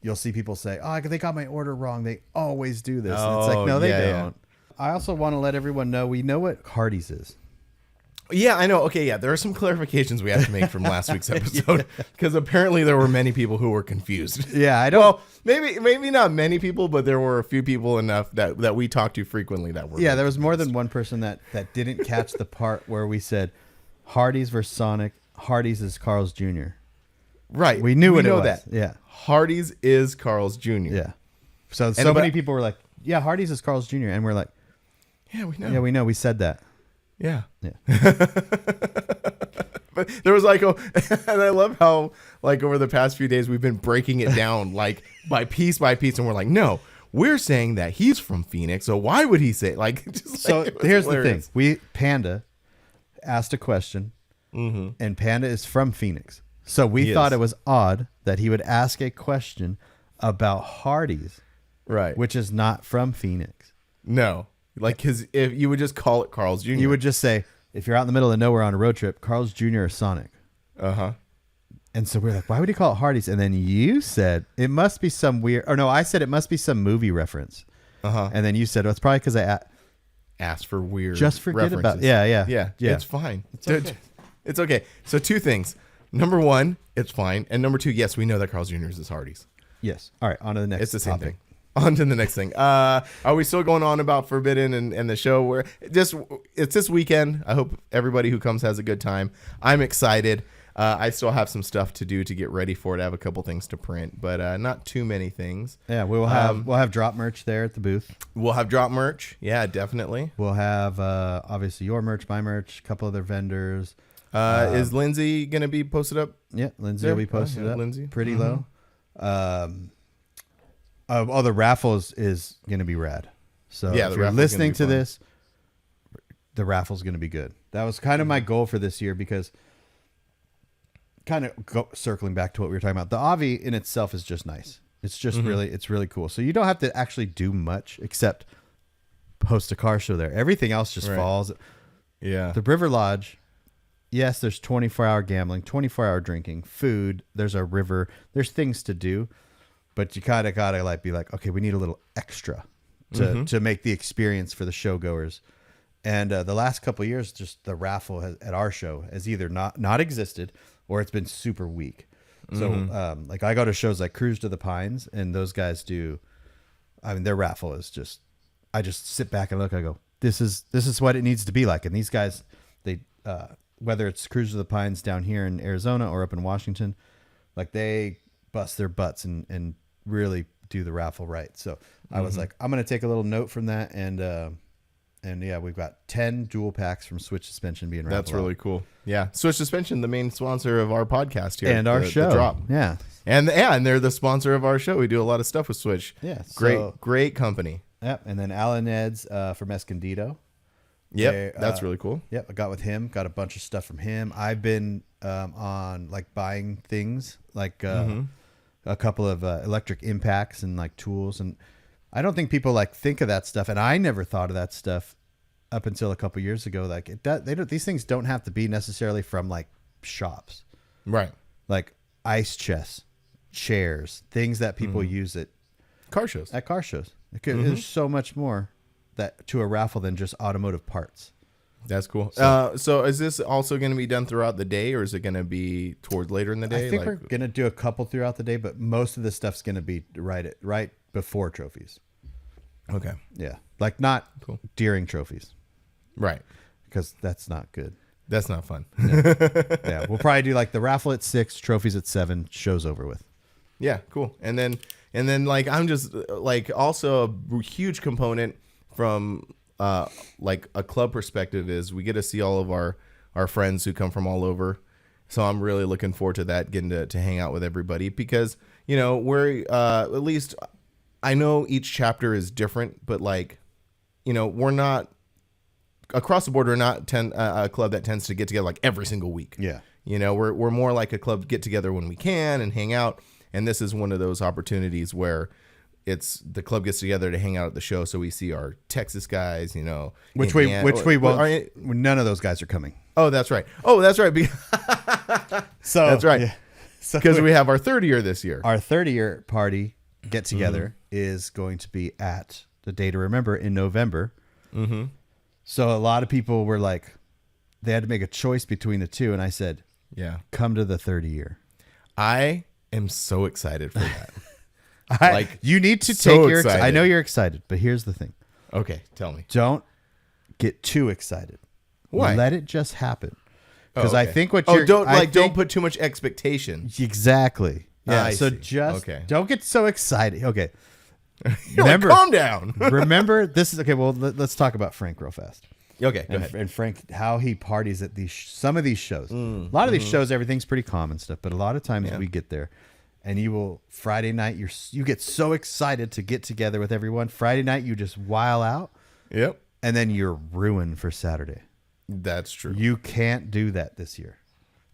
you'll see people say, "Oh, they got my order wrong. They always do this." And it's like, no, they don't. Yeah. I also want to let everyone know we know what Hardee's is. Yeah, I know. Okay, yeah, there are some clarifications we have to make from last week's episode, because apparently there were many people who were confused. Yeah, I don't. Well, maybe not many people, but there were a few people enough that we talked to frequently that were. Yeah, there was more than one person that didn't catch the part where we said Hardee's versus Sonic. Hardee's is Carl's Jr. Right. We knew it was. That. Yeah. Hardee's is Carl's Jr. Yeah. So many people were like, "Yeah, Hardee's is Carl's Jr." And we're like, "Yeah, we know. Yeah, we know. We said that." Yeah. Yeah. But there was like, and I love how like over the past few days we've been breaking it down like by piece, and we're like, no, we're saying that he's from Phoenix, so why would he say like? So here's hilarious. The thing: Panda asked a question, and Panda is from Phoenix, so we thought it was odd that he would ask a question about Hardee's, right? Which is not from Phoenix. No. Like, because if you would just call it Carl's Jr. You would just say, if you're out in the middle of nowhere on a road trip, Carl's Jr. or Sonic. And so we're like, why would he call it Hardee's? And then you said, it must be some weird, or no, I said it must be some movie reference. And then you said, it's probably because I asked for weird just forget references. about it. Yeah. It's fine. It's okay. So 2 things. Number 1, it's fine. And number 2, yes, we know that Carl's Jr. is Hardee's. Yes. All right, on to the next It's the same topic. thing. On to the next thing. Are we still going on about Forbidden and the show? Where it's this weekend. I hope everybody who comes has a good time. I'm excited. I still have some stuff to do to get ready for it. I have a couple things to print, but not too many things. Yeah, we'll have drop merch there at the booth. We'll have drop merch. Yeah, definitely. We'll have obviously your merch, my merch, a couple other vendors. Is Lindsay gonna be posted up? Yeah, Lindsay will be posted up. Lindsay, pretty low. The Raffles is going to be rad. So if you're listening to this, the Raffles going to be good. That was kind of my goal for this year, because kind of circling back to what we were talking about, the Avi in itself is just nice. It's just it's really cool. So you don't have to actually do much except host a car show there. Everything else just falls. Yeah. The River Lodge, yes, there's 24-hour gambling, 24-hour drinking, food. There's a river. There's things to do, but you kind of gotta like be like, okay, we need a little extra to make the experience for the show goers. And the last couple of years, just the raffle at our show has either not existed or it's been super weak. So like I go to shows like Cruise to the Pines, and those guys do. I mean, their raffle is just. I just sit back and look. I go, this is what it needs to be like. And these guys, they whether it's Cruise to the Pines down here in Arizona or up in Washington, like they bust their butts and really do the raffle right. So I was like, I'm gonna take a little note from that, and yeah, we've got 10 dual packs from Switch Suspension being raffled. That's really cool. Yeah, Switch Suspension, the main sponsor of our podcast here and our show. The Drop. Yeah, and they're the sponsor of our show. We do a lot of stuff with Switch. Yeah, great company. Yep, and then Alan Ed's from Escondido. Yep, that's really cool. Yep, I got with him. Got a bunch of stuff from him. I've been on like buying things like a couple of electric impacts and like tools, and I don't think people like think of that stuff, and I never thought of that stuff up until a couple years ago. Like these things don't have to be necessarily from like shops, right? Like ice chests, chairs, things that people use at car shows. There's so much more that to a raffle than just automotive parts. That's cool. So is this also going to be done throughout the day, or is it going to be toward later in the day? I think we're going to do a couple throughout the day, but most of the stuff's going to be right before trophies. Okay. Yeah. Like not during trophies. Right. Because that's not good. That's not fun. Yeah. We'll probably do like the raffle at 6, trophies at 7, show's over with. Yeah, cool. And then like I'm just like also a huge component from like a club perspective is we get to see all of our friends who come from all over. So I'm really looking forward to that, getting to hang out with everybody, because we're at least I know each chapter is different, but like we're not across the board. We're not a club that tends to get together like every single week. Yeah. We're more like a club get together when we can and hang out. And this is one of those opportunities where it's the club gets together to hang out at the show. So we see our Texas guys, which we won't. None of those guys are coming. Oh, that's right. So that's right. Yeah. Because we have our third year this year. Our 30-year party get together is going to be at the day to remember in November. Mm-hmm. So a lot of people were like, they had to make a choice between the two, and I said, "Yeah, come to the 30-year." I am so excited for that. You need to take your. I know you're excited, but here's the thing. Okay, tell me. Don't get too excited. Why? Let it just happen. Because okay. I think what you're don't put too much expectation. Exactly. Yeah. So just don't get so excited. Okay. Remember, calm down. Remember, this is okay. Well, let's talk about Frank real fast. Okay, go ahead. And Frank, how he parties at some of these shows. A lot of these shows, everything's pretty calm and stuff. But a lot of times we get there, and you will Friday night. You get so excited to get together with everyone. Friday night, you just while out. Yep. And then you're ruined for Saturday. That's true. You can't do that this year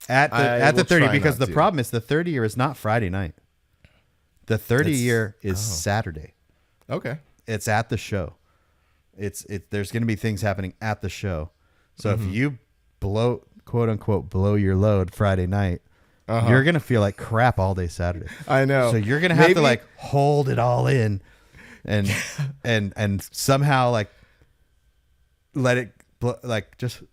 at the 30, because the problem is the 30-year is not Friday night. The 30-year is Saturday. Okay. It's at the show. There's going to be things happening at the show. So if you quote unquote blow your load Friday night, you're going to feel like crap all day Saturday. I know. So you're going to have to like hold it all in and somehow like let it like just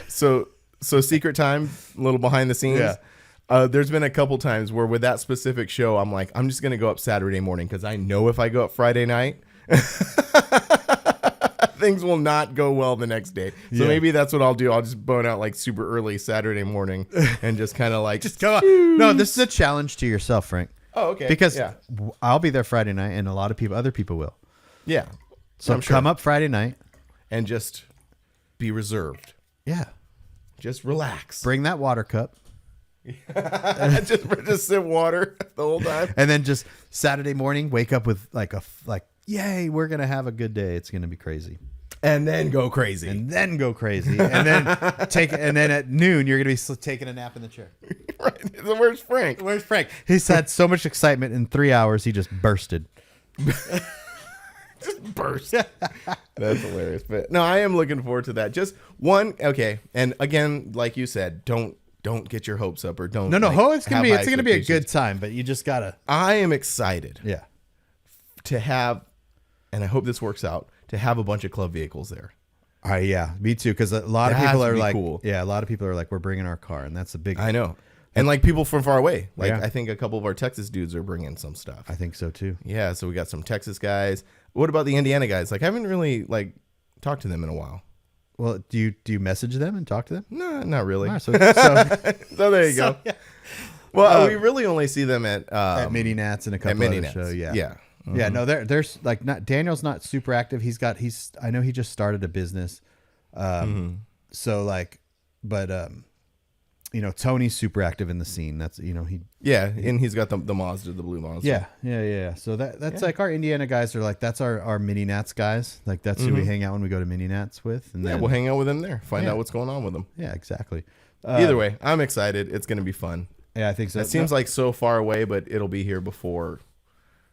so secret time, a little behind the scenes. Yeah. There's been a couple times where with that specific show, I'm like, I'm just going to go up Saturday morning, because I know if I go up Friday night, things will not go well the next day. So maybe that's what I'll do. I'll just bone out like super early Saturday morning and just kind of like just go. No, this is a challenge to yourself, Frank. Oh, okay. Because I'll be there Friday night, and a lot of other people will. Yeah. So come up Friday night and just be reserved. Yeah. Just relax. Bring that water cup. just sip water the whole time, and then just Saturday morning wake up with like yay, we're gonna have a good day. It's gonna be crazy. and then go crazy. And then go crazy. And then at noon, you're going to be taking a nap in the chair. Right. Where's Frank? Where's Frank? He's had so much excitement in 3 hours, he just bursted. Just burst. That's hilarious. But no, I am looking forward to that. Just one. Okay. And again, like you said, don't get your hopes up or don't. No. Like, It's gonna be a good time, but you just gotta. I am excited. Yeah. To have, and I hope this works out, to have a bunch of club vehicles there. Yeah, me too. Because a lot of That people has to are be like, cool. yeah, a lot of people are like, we're bringing our car, and that's a big. I know. And like people from far away. Like Yeah. I think a couple of our Texas dudes are bringing some stuff. I think so too. Yeah. So we got some Texas guys. What about the Indiana guys? Like I haven't really like talked to them in a while. Well, do you message them and talk to them? No, not really. All right, so So there you go. yeah. Well, we really only see them at Mini Nats and a couple other shows. Yeah. Yeah. Yeah, no, there's like not Daniel's not super active. I know he just started a business. So like, but Tony's super active in the scene. That's Yeah, and he's got the Mazda, the blue Mazda. Yeah. So that's like our Indiana guys are like, that's our Mini Nats guys. Like that's who we hang out when we go to Mini Nats with. And then we'll hang out with them there. Find out what's going on with them. Yeah, exactly. Either way, I'm excited. It's going to be fun. Yeah, I think so. It seems like so far away, but it'll be here before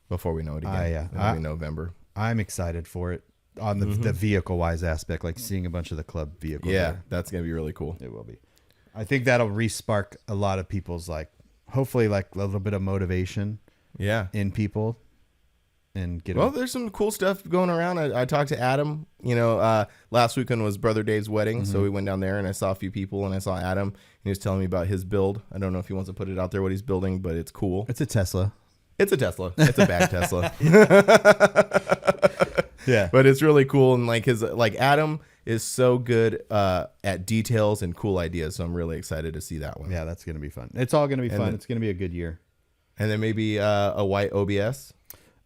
we know it again. Yeah. It'll be November. I'm excited for it on the vehicle wise aspect, like seeing a bunch of the club vehicles. Yeah, there. that's going to be really cool. It will be. I think that'll re-spark a lot of people's hopefully a little bit of motivation. Yeah. In people, and get. Well, there's some cool stuff going around. I talked to Adam. Last weekend was Brother Dave's wedding, so we went down there and I saw a few people and I saw Adam and he was telling me about his build. I don't know if he wants to put it out there what he's building, but it's cool. It's a Tesla. It's a Tesla. It's a bag Tesla. Yeah, but it's really cool, and Adam is so good at details and cool ideas. So I'm really excited to see that one. Yeah, that's gonna be fun. It's all gonna be fun. It's gonna be a good year. And then maybe a white OBS.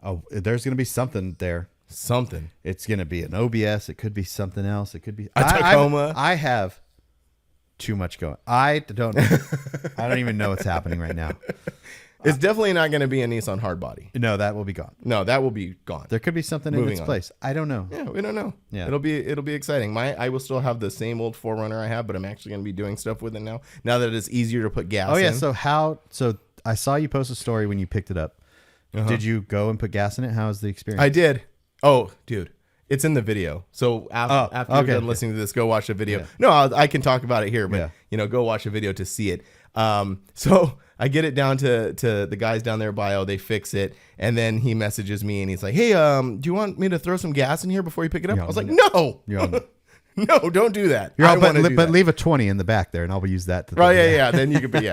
Oh, there's gonna be something there. Something. It's gonna be an OBS. It could be something else. It could be a Tacoma. I have too much going. I don't even know what's happening right now. It's definitely not going to be a Nissan hardbody. No, that will be gone. No, that will be gone. There could be something in its place. I don't know. Yeah, we don't know. Yeah, it'll be exciting. I will still have the same old 4Runner I have, but I'm actually going to be doing stuff with it now. Now that it's easier to put gas. Oh yeah. in. So I saw you post a story when you picked it up. Did you go and put gas in it? How was the experience? I did. Oh, dude. It's in the video. So after you're done listening to this, go watch the video. Yeah. No, I can talk about it here, but go watch the video to see it. So I get it down to the guys down there bio. They fix it, and then he messages me and he's like, "Hey, do you want me to throw some gas in here before you pick it up?" I was like, "No, no, don't do that." But leave a 20 in the back there, and I'll use that. Yeah. Then you could be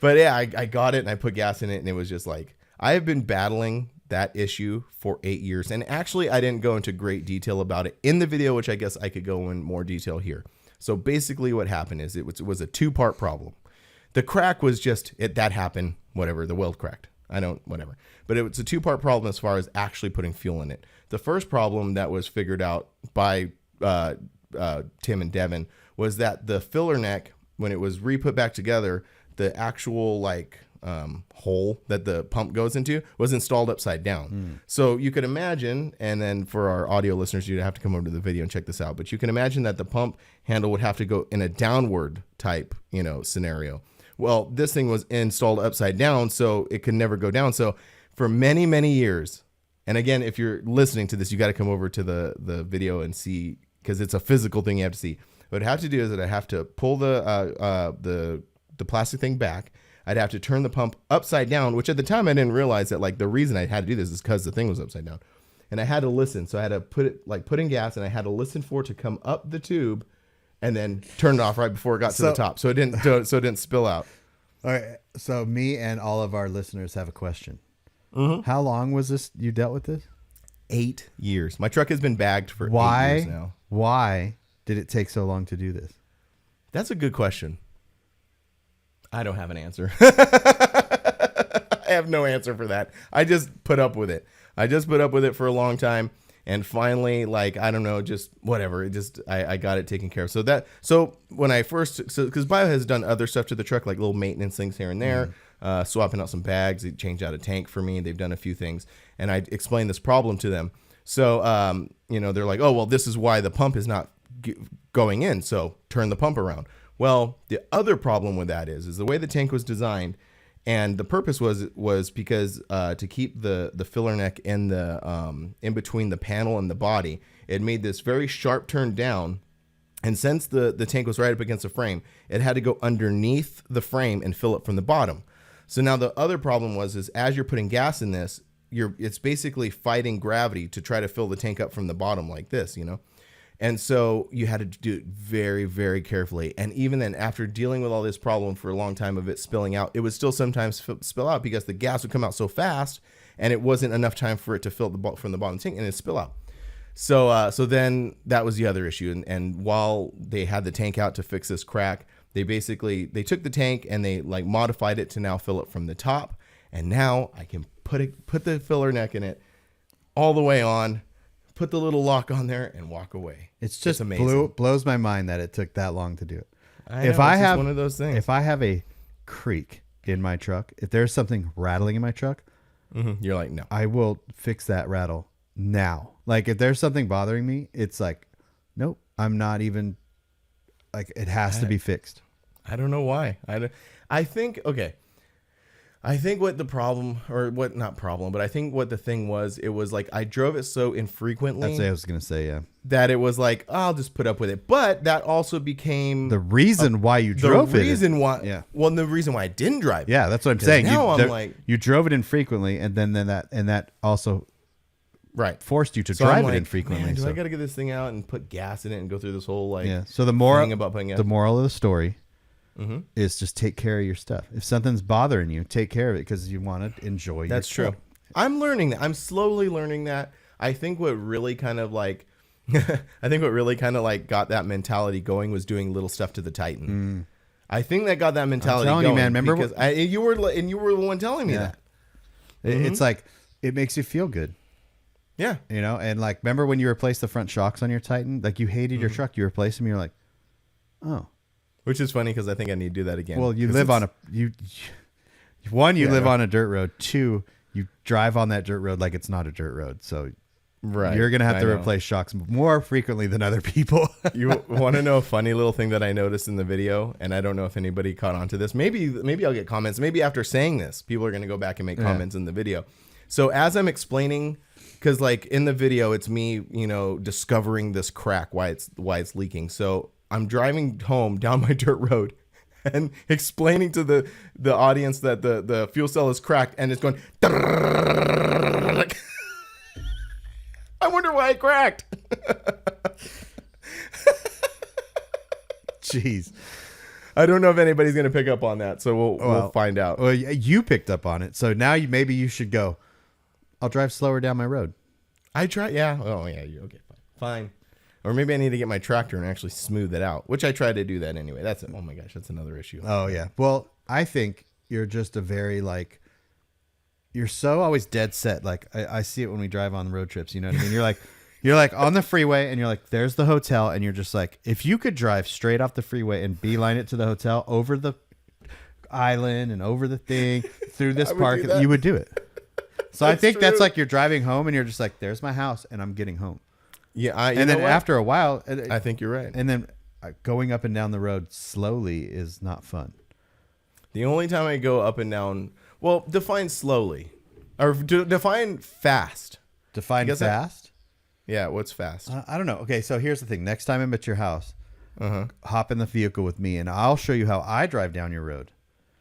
But yeah, I got it and I put gas in it, and it was just like I have been battling that issue for 8 years, and actually I didn't go into great detail about it in the video, which I guess I could go in more detail here. So basically, what happened is it was a 2-part problem. The crack was just that happened, whatever, the weld cracked. Whatever. But it was a 2-part problem as far as actually putting fuel in it. The first problem that was figured out by Tim and Devin was that the filler neck, when it was re-put back together, the actual hole that the pump goes into was installed upside down. So you could imagine, and then for our audio listeners, you'd have to come over to the video and check this out, but you can imagine that the pump handle would have to go in a downward type, scenario. Well, this thing was installed upside down, so it could never go down. So for many, many years, and again, if you're listening to this, you got to come over to the video and see, because it's a physical thing you have to see. What I'd have to do is that I have to pull the plastic thing back. I'd have to turn the pump upside down, which at the time I didn't realize that the reason I had to do this is because the thing was upside down. And I had to listen. So I had to put in gas, and I had to listen for it to come up the tube and then turn it off right before it got to the top. So it didn't spill out. All right. So me and all of our listeners have a question. How long was this you dealt with this? 8 years. My truck has been bagged for 8 years now. Why did it take so long to do this? That's a good question. I don't have an answer. I have no answer for that. I just put up with it. For a long time. And finally, I don't know, just whatever. I got it taken care of. So when I because Bio has done other stuff to the truck, like little maintenance things here and there, swapping out some bags. They changed out a tank for me. They've done a few things. And I explained this problem to them. So, they're like, oh, well, this is why the pump is not going in. So turn the pump around. Well, the other problem with that is the way the tank was designed, and the purpose was because to keep the filler neck in in between the panel and the body, it made this very sharp turn down. And since the tank was right up against the frame, it had to go underneath the frame and fill it from the bottom. So now the other problem is as you're putting gas in this, it's basically fighting gravity to try to fill the tank up from the bottom like this, And so you had to do it very, very carefully. And even then, after dealing with all this problem for a long time of it spilling out, it would still sometimes spill out because the gas would come out so fast and it wasn't enough time for it to fill from the bottom tank and it'd spill out. So then that was the other issue. And while they had the tank out to fix this crack, they took the tank and they like modified it to now fill it from the top. And now I can put the filler neck in it all the way on, put the little lock on there and walk away. It's amazing. Blows my mind that it took that long to do it. It's just one of those things. If I have a creak in my truck, if there's something rattling in my truck, you're like, no, I will fix that rattle now. Like if there's something bothering me, it's like, nope, I'm not even like, it has to be fixed. I don't know why. I think what the problem, or what, not problem, but I think what the thing was, it was like I drove it so infrequently. That's what I was going to say, yeah. That it was like, I'll just put up with it. But that also became the reason why you drove it. The reason why, yeah. Well, the reason why I didn't drive it. Yeah, that's what I'm saying. Now I'm you drove it infrequently, and then that also forced you to drive it infrequently. Man, I got to get this thing out and put gas in it and go through this whole like So the thing about putting gas. The moral of the story is just take care of your stuff. If something's bothering you, take care of it because you want to enjoy your That's trip. true. I'm learning that. I'm slowly learning that. I think what really kind of like got that mentality going was doing little stuff to the Titan. I think that got that mentality going. You, man, remember because you were the one telling me that. It's like it makes you feel good. Yeah. And like remember when you replaced the front shocks on your Titan? Like you hated your truck, you replaced them, you're like, oh. Which is funny because I think I need to do that again. Well, you live on live on a dirt road. 2, you drive on that dirt road like it's not a dirt road. So you're going to have to replace shocks more frequently than other people. You want to know a funny little thing that I noticed in the video? And I don't know if anybody caught on to this. Maybe I'll get comments. Maybe after saying this, people are going to go back and make comments in the video. So as I'm explaining, because like in the video, it's me, discovering this crack, why it's leaking. So I'm driving home down my dirt road and explaining to the audience that the fuel cell is cracked and it's going. I wonder why it cracked. Jeez. I don't know if anybody's going to pick up on that, so we'll find out. Well, you picked up on it, so now maybe you should go, I'll drive slower down my road. I try, yeah. Oh, yeah, okay, fine. Or maybe I need to get my tractor and actually smooth it out, which I try to do that anyway. Oh my gosh, that's another issue. Oh, yeah. Well, I think you're just a very, like, you're so always dead set. Like, I see it when we drive on road trips, you know what I mean? You're like on the freeway and you're like, there's the hotel. And you're just like, if you could drive straight off the freeway and beeline it to the hotel over the island and over the thing through this park, you would do it. So I think that's like you're driving home and you're just like, there's my house and I'm getting home. Yeah. And then after a while, I think you're right. And then going up and down the road slowly is not fun. The only time I go up and down, well, define slowly or define fast. Define fast? Yeah. What's fast? I don't know. Okay. So here's the thing. Next time I'm at your house, hop in the vehicle with me and I'll show you how I drive down your road.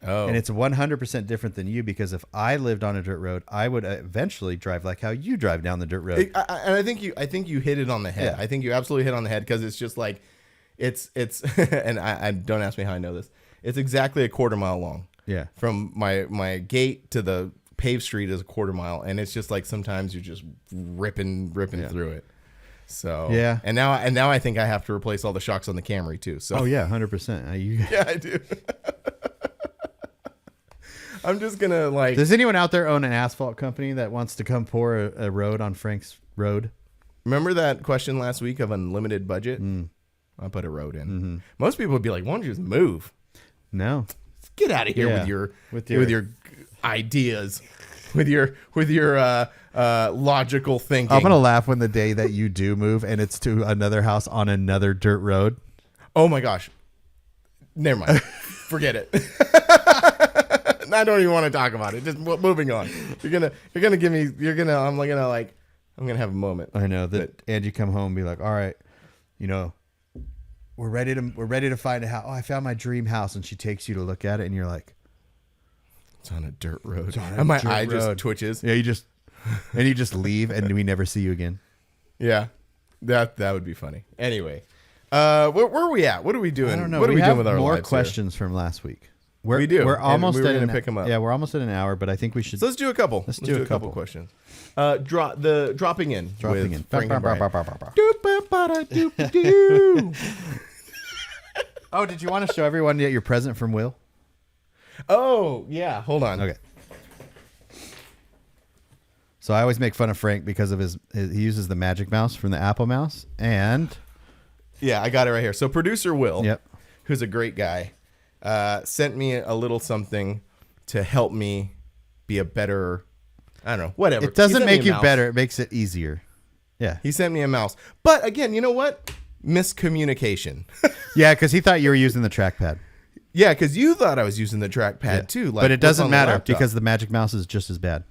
Oh. And it's 100% different than you because if I lived on a dirt road, I would eventually drive like how you drive down the dirt road. And I think you hit it on the head. Yeah. I think you absolutely hit on the head because it's just like it's and I don't ask me how I know this. It's exactly a quarter mile long. Yeah. From my gate to the paved street is a quarter mile, and it's just like sometimes you're just ripping through it. So yeah. And now I think I have to replace all the shocks on the Camry too. So yeah, 100%. Yeah, I do. I'm just gonna like. Does anyone out there own an asphalt company that wants to come pour a road on Frank's road? Remember that question last week of unlimited budget? I'll put a road in. Mm-hmm. Most people would be like, "Why don't you just move?" No, get out of here with your ideas. with your logical thinking. I'm gonna laugh when the day that you do move and it's to another house on another dirt road. Oh my gosh. Never mind. Forget it. I don't even want to talk about it. Just moving on. I'm gonna have a moment. I know that Angie come home and be like, all right, we're ready to find a house. Oh, I found my dream house. And she takes you to look at it and you're like, it's on a dirt road. And my eye just twitches. Yeah, you just leave and we never see you again. Yeah. That would be funny. Anyway. Where are we at? What are we doing? I don't know. What are we doing with our more lives questions from last week? We do. We're almost we're at gonna pick them up. Yeah, we're almost at an hour, but I think we should. So let's do a couple. Let's do a couple questions. Dropping in. With Frank and Brian. Oh, did you want to show everyone yet your present from Will? Oh yeah. Hold on. Okay. So I always make fun of Frank because of he uses the magic mouse from the Apple mouse, and yeah, I got it right here. So producer Will, yep, who's a great guy, sent me a little something to help me be a better, I don't know, whatever. It doesn't make you better. It makes it easier. Yeah. He sent me a mouse. But again, you know what? Miscommunication. Yeah, because he thought you were using the trackpad. Yeah, because you thought I was using the trackpad too. Like, but it doesn't matter because the magic mouse is just as bad.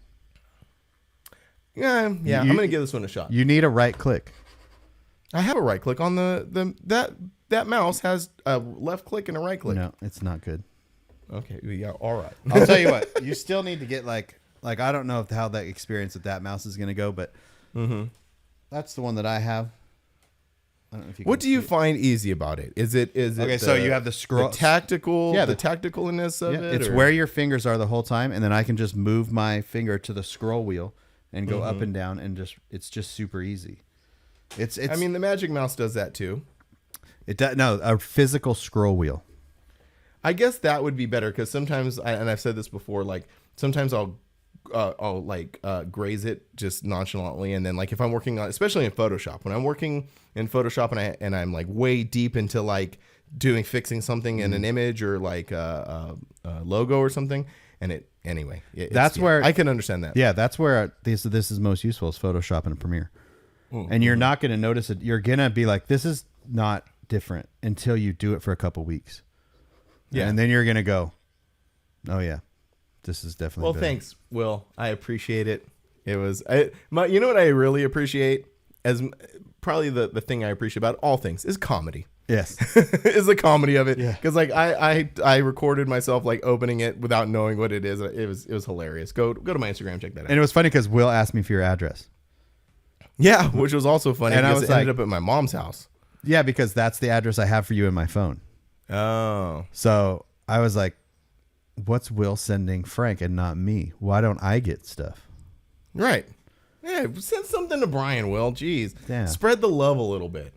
Yeah, I'm going to give this one a shot. You need a right click. I have a right click on that mouse has a left click and a right click. No, it's not good. Okay, yeah, all right. I'll tell you what. You still need to get like I don't know how that experience with that mouse is going to go, but that's the one that I have. I don't know if you. What do you find easy about it? Is it okay? So you have the scroll, the tactical, the tacticalness of it. It's where your fingers are the whole time, and then I can just move my finger to the scroll wheel and go up and down, and it's just super easy. It's. I mean, the Magic Mouse does that too. It does a physical scroll wheel. I guess that would be better because sometimes, and I've said this before, like sometimes I'll graze it just nonchalantly, and then like if I'm working on, especially in Photoshop, when I'm working in Photoshop and I'm like way deep into like fixing something in an image or like a logo or something, and that's where I can understand that. Yeah, that's where this is most useful is Photoshop and Premiere. And you're not going to notice it. You're going to be like, this is not different until you do it for a couple weeks. Yeah. And then you're going to go, oh, yeah, this is definitely well, better. Thanks, Will. I appreciate it. It was, you know what I really appreciate as probably the thing I appreciate about all things is comedy. Yes. Is the comedy of it. Yeah. Because like I recorded myself like opening it without knowing what it is. It was hilarious. Go to my Instagram, check that out. And it was funny because Will asked me for your address. Yeah, which was also funny and because it ended up at my mom's house. Yeah, because that's the address I have for you in my phone. Oh. So I was like, what's Will sending Frank and not me? Why don't I get stuff? Right. Yeah, send something to Brian, Will. Jeez. Yeah. Spread the love a little bit.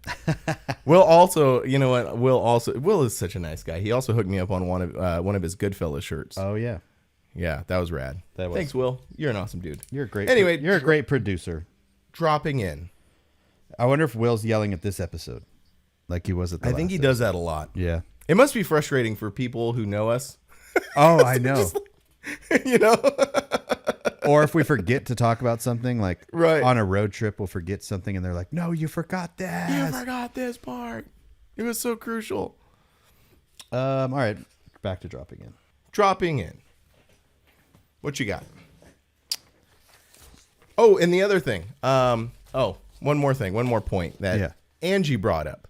Will also, you know what? Will is such a nice guy. He also hooked me up on one of his Goodfellas shirts. Oh, yeah. Yeah, that was rad. Thanks, Will. You're an awesome dude. You're a great Anyway, you're a great producer. Dropping in. I wonder if Will's yelling at this episode like he was at the last I think he does that a lot. Yeah. It must be frustrating for people who know us. Oh, I know. You know? Or if we forget to talk about something, like right. on a road trip, we'll forget something and they're like, no, you forgot that. You forgot this part. It was so crucial. All right. Back to dropping in. Dropping in. What you got? Oh, and the other thing. One more point that Angie brought up.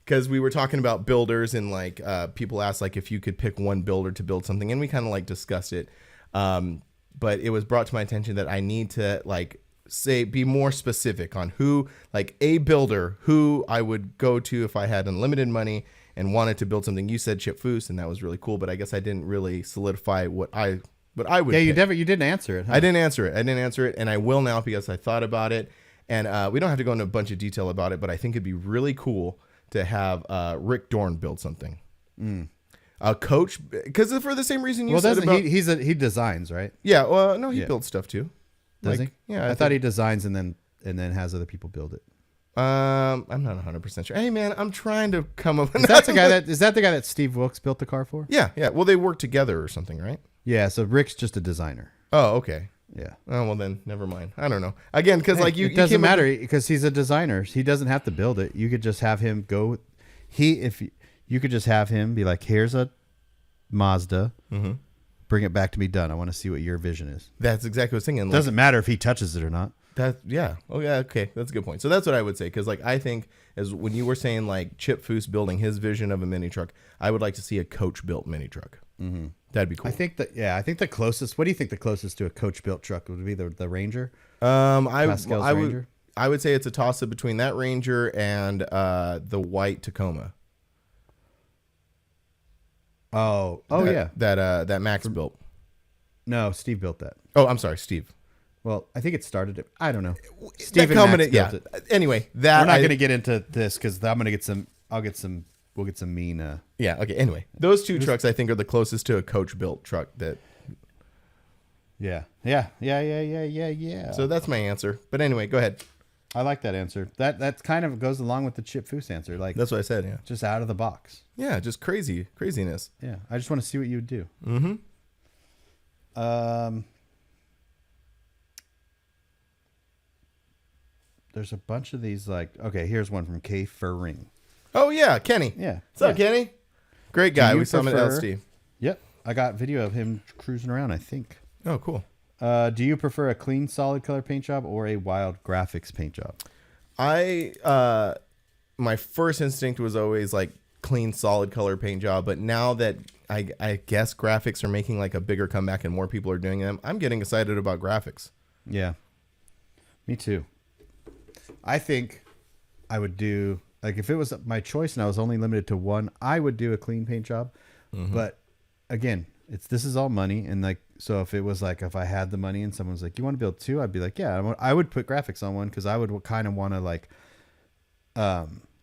Because we were talking about builders and like people asked like if you could pick one builder to build something, and we kind of like discussed it. But it was brought to my attention that I need to like be more specific on who, like a builder who I would go to if I had unlimited money and wanted to build something. You said Chip Foose, and that was really cool, but I guess I didn't really solidify what I would. Yeah, you didn't answer it. Huh? I didn't answer it, and I will now because I thought about it. And we don't have to go into a bunch of detail about it, but I think it'd be really cool to have Rick Dorn build something. A coach, because for the same reason you said about... he designs, right? Yeah, well, no, he builds stuff too. Does he? Yeah. I thought he designs and then has other people build it. I'm not 100% sure. Hey, man, I'm trying to come up with... Is that the guy that Steve Wilkes built the car for? Yeah. Well, they work together or something, right? Yeah, so Rick's just a designer. Oh, okay. Yeah. Oh well, then never mind. I don't know. Again, because like it doesn't matter because he's a designer. He doesn't have to build it. You could just have him go. You could just have him be like, here's a Mazda. Mm-hmm. Bring it back to me done. I want to see what your vision is. That's exactly what I was thinking. It doesn't matter if he touches it or not. Yeah. Oh yeah. Okay. That's a good point. So that's what I would say. Because like I think as when you were saying like Chip Foose building his vision of a mini truck, I would like to see a coach built mini truck. Mm-hmm. That'd be cool. I think the closest. What do you think the closest to a coach built truck would be? The Ranger. Ranger? I would say it's a toss up between that Ranger and the white Tacoma. That Max built. No, Steve built that. Oh, I'm sorry, Steve. Well, I think it started it. I don't know. Steve and Max built it. Anyway, we're not going to get into this because I'm going to get some. We'll get some mean. Yeah. Okay. Anyway, those two trucks I think are the closest to a coach built truck that. Yeah. So that's my answer. But anyway, go ahead. I like that answer. That kind of goes along with the Chip Foose answer. Like that's what I said. Yeah. Just out of the box. Yeah. Just craziness. Yeah. I just want to see what you would do. Mm-hmm. There's a bunch of these. Like, okay, here's one from K Furring. Oh yeah, Kenny. Yeah. What's up, Kenny? Great guy. We saw him at LSD. Yep. I got video of him cruising around, I think. Oh, cool. Do you prefer a clean, solid color paint job or a wild graphics paint job? My first instinct was always like clean, solid color paint job. But now that I guess graphics are making like a bigger comeback and more people are doing them, I'm getting excited about graphics. Yeah. Me too. I think I would do, like, if it was my choice and I was only limited to one, I would do a clean paint job. Mm-hmm. But again, this is all money. And like, so if it was like, if I had the money and someone was like, you want to build two? I'd be like, yeah, I would put graphics on one. Cause I would kind of want to like,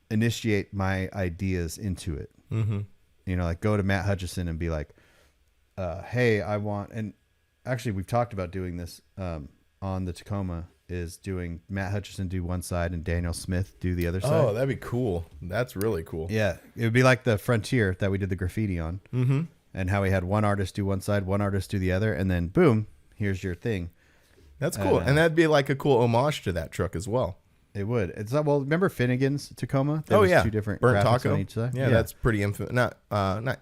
initiate my ideas into it. Mm-hmm. You know, like go to Matt Hutchison and be like, hey, I want, and actually we've talked about doing this, on the Tacoma, is doing Matt Hutchison do one side and Daniel Smith do the other side. Oh, that'd be cool. That's really cool. Yeah. It would be like the Frontier that we did the graffiti on. Mm-hmm. And how we had one artist do one side, one artist do the other, and then boom, here's your thing. That's cool. And that'd be like a cool homage to that truck as well. It would. It's well, remember Finnegan's Tacoma? There was 2 different burnt graphics taco on each side. Yeah, that's pretty infamous. Not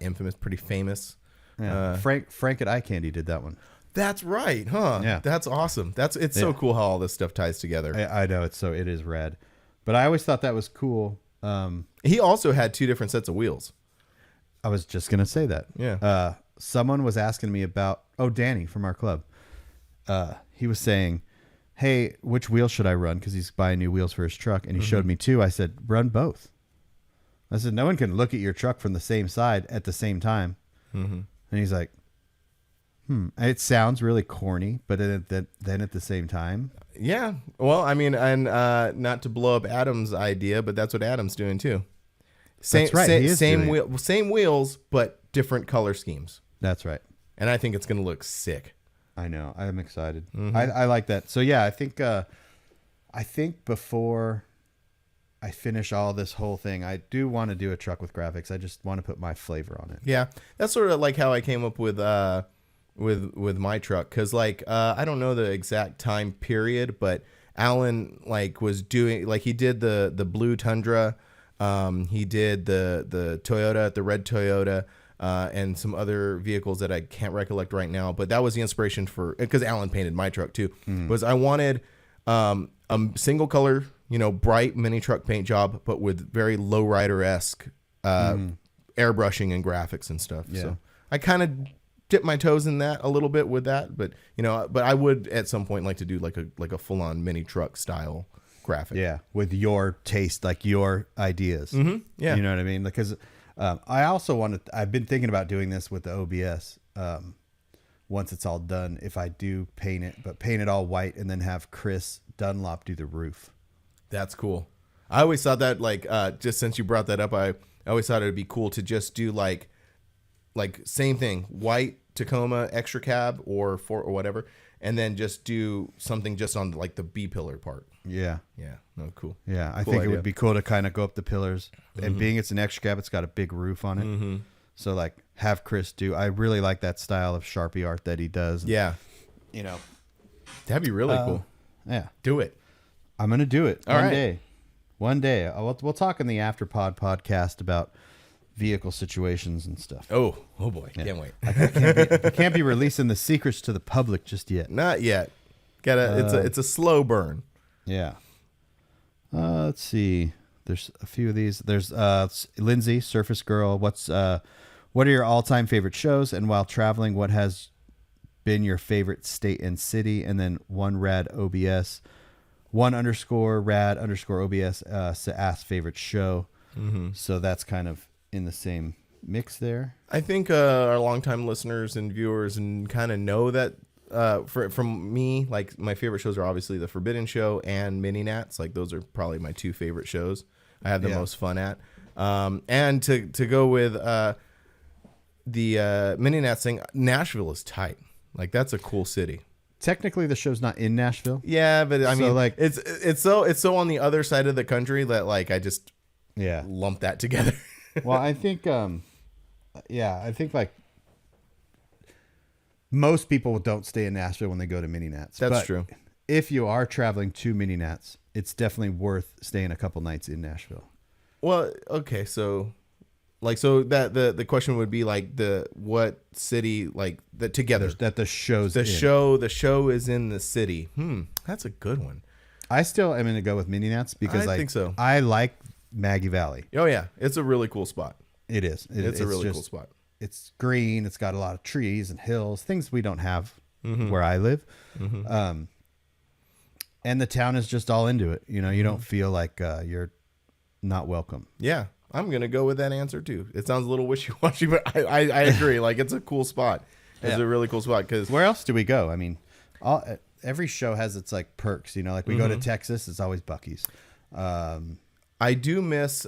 infamous, pretty famous. Yeah. Frank at Eye Candy did that one. That's right, huh? Yeah. That's awesome. It's so cool how all this stuff ties together. I know it is rad. But I always thought that was cool. He also had 2 different sets of wheels. I was just gonna say that. Yeah. Someone was asking me about Danny from our club. He was saying, hey, which wheel should I run? Because he's buying new wheels for his truck. And he showed me 2. I said, run both. I said, no one can look at your truck from the same side at the same time. Mm-hmm. And he's like, it sounds really corny, but then at the same time. Yeah. Well, I mean, and not to blow up Adam's idea, but that's what Adam's doing too. That's right. Same wheels, but different color schemes. That's right. And I think it's going to look sick. I know. I'm excited. Mm-hmm. I like that. So yeah, I think before I finish all this whole thing, I do want to do a truck with graphics. I just want to put my flavor on it. Yeah, that's sort of like how I came up with my truck, because like I don't know the exact time period, but Alan like was doing, like, he did the blue Tundra, he did the Toyota, the red Toyota, and some other vehicles that I can't recollect right now, but that was the inspiration for, because Alan painted my truck too. Was I wanted a single color, bright mini truck paint job, but with very lowrider-esque airbrushing and graphics and stuff. Yeah. So I kind of dip my toes in that a little bit with that, but but I would at some point like to do like a full-on mini truck style graphic. Yeah, with your taste, like your ideas. Mm-hmm. Yeah, you know what I mean? Because I also I've been thinking about doing this with the OBS. Once it's all done, if I do paint it all white, and then have Chris Dunlop do the roof. That's cool. I always thought that, like, just since you brought that up, I always thought it would be cool to just do like same thing, white Tacoma extra cab or whatever, and then just do something just on like the B pillar part. Yeah. Yeah. No, cool. Yeah. I think it would be cool to kind of go up the pillars, and being it's an extra cab, it's got a big roof on it. Mm-hmm. So like have Chris do, I really like that style of Sharpie art that he does. Yeah. That'd be really cool. Yeah. Do it. I'm going to do it All right. day. One day. We'll talk in the Afterpod podcast about vehicle situations and stuff. Oh boy. Can't wait. I can't be releasing the secrets to the public just yet. Not yet. It's a slow burn. Yeah. Let's see. There's a few of these. There's Lindsay, Surface Girl. What are your all-time favorite shows? And while traveling, what has been your favorite state and city? And then one rad OBS, _rad_OBS asked favorite show. Mm-hmm. So that's kind of in the same mix there. I think our longtime listeners and viewers and kind of know that from me, like my favorite shows are obviously The Forbidden Show and Mini Nats. Like those are probably my two favorite shows I have the most fun at. And to go with the Mini Nats thing, Nashville is tight. Like that's a cool city. Technically, the show's not in Nashville. Yeah, but I mean, like it's so on the other side of the country that like I just lump that together. Well, I think like most people don't stay in Nashville when they go to Mini Nats. That's true. If you are traveling to Mini Nats, it's definitely worth staying a couple nights in Nashville. Well, okay, so that the question would be like what city like that together that the show's the in. show is in the city. That's a good one. I still am going to go with Mini Nats because I think so. I like Maggie Valley. Oh yeah, it's a really cool spot. It is. It's a really cool spot. It's green. It's got a lot of trees and hills, things we don't have where I live. Mm-hmm. And the town is just all into it. You know, you don't feel like you're not welcome. Yeah, I'm going to go with that answer too. It sounds a little wishy-washy, but I agree. Like it's a cool spot. It's a really cool spot. Because where else do we go? I mean, every show has its like perks, you know, like we go to Texas, it's always Buc-ee's. I do miss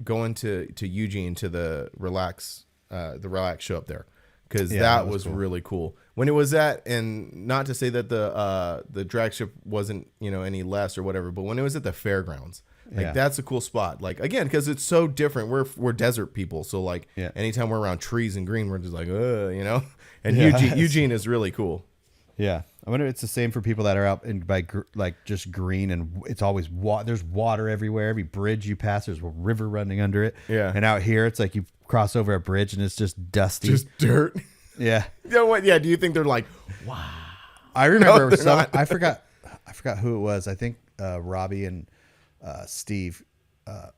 going to Eugene to the relax show up there because that was cool. Really cool when it was at, and not to say that the drag strip wasn't any less or whatever, but when it was at the fairgrounds, like that's a cool spot. Like again, because it's so different. We're desert people, so like anytime we're around trees and green, we're just like And Eugene is really cool. Yeah, I wonder if it's the same for people that are out by like just green and it's always there's water everywhere. Every bridge you pass, there's a river running under it. Yeah, and out here it's like you cross over a bridge and it's just dusty, just dirt. Yeah. You know what? Yeah. Do you think they're like, wow? I remember I forgot who it was. I think Robbie and Steve,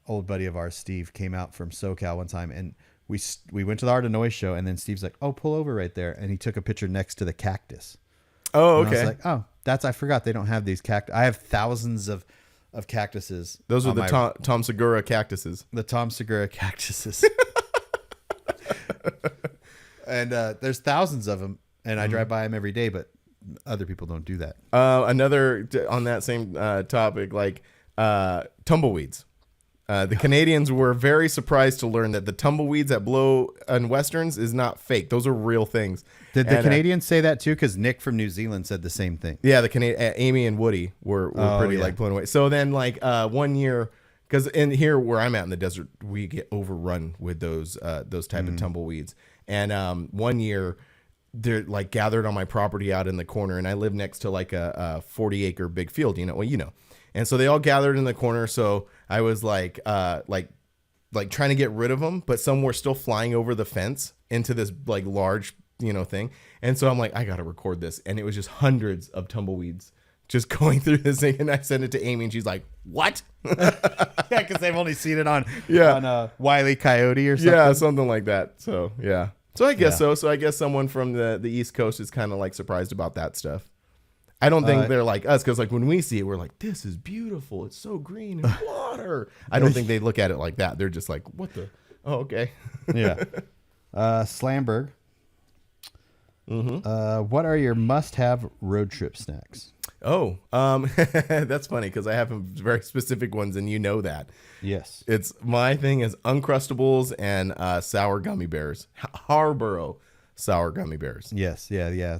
old buddy of ours, Steve, came out from SoCal one time and we went to the Art of Noise show and then Steve's like, oh, pull over right there, and he took a picture next to the cactus. Oh, okay. And I was like, I forgot they don't have these cactus. I have thousands of cactuses. Those are the Tom Segura cactuses. The Tom Segura cactuses. And there's thousands of them, and I drive by them every day, but other people don't do that. Another on that same topic, like tumbleweeds. The Canadians were very surprised to learn that the tumbleweeds that blow on Westerns is not fake. Those are real things. Did the Canadians say that too? Because Nick from New Zealand said the same thing. Yeah, the Amy and Woody were pretty like blown away. So then like 1 year, because in here where I'm at in the desert, we get overrun with those type of tumbleweeds. And 1 year, they're like gathered on my property out in the corner, and I live next to like a 40-acre big field. And so they all gathered in the corner. So I was like trying to get rid of them, but some were still flying over the fence into this like large, thing. And so I'm like, I got to record this. And it was just hundreds of tumbleweeds just going through this thing. And I sent it to Amy and she's like, what? Yeah. Cause they've only seen it on Wile E. Coyote or something. Yeah. Something like that. So, yeah. So I guess so. So I guess someone from the East Coast is kind of like surprised about that stuff. I don't think they're like us, because like when we see it, we're like, this is beautiful. It's so green and water. I don't think they look at it like that. They're just like, what the? Oh, okay. Yeah. Slamberg. What are your must-have road trip snacks? Oh, that's funny because I have some very specific ones, and you know that. Yes. My thing is Uncrustables and sour gummy bears. Harborough sour gummy bears. Yes. Yeah.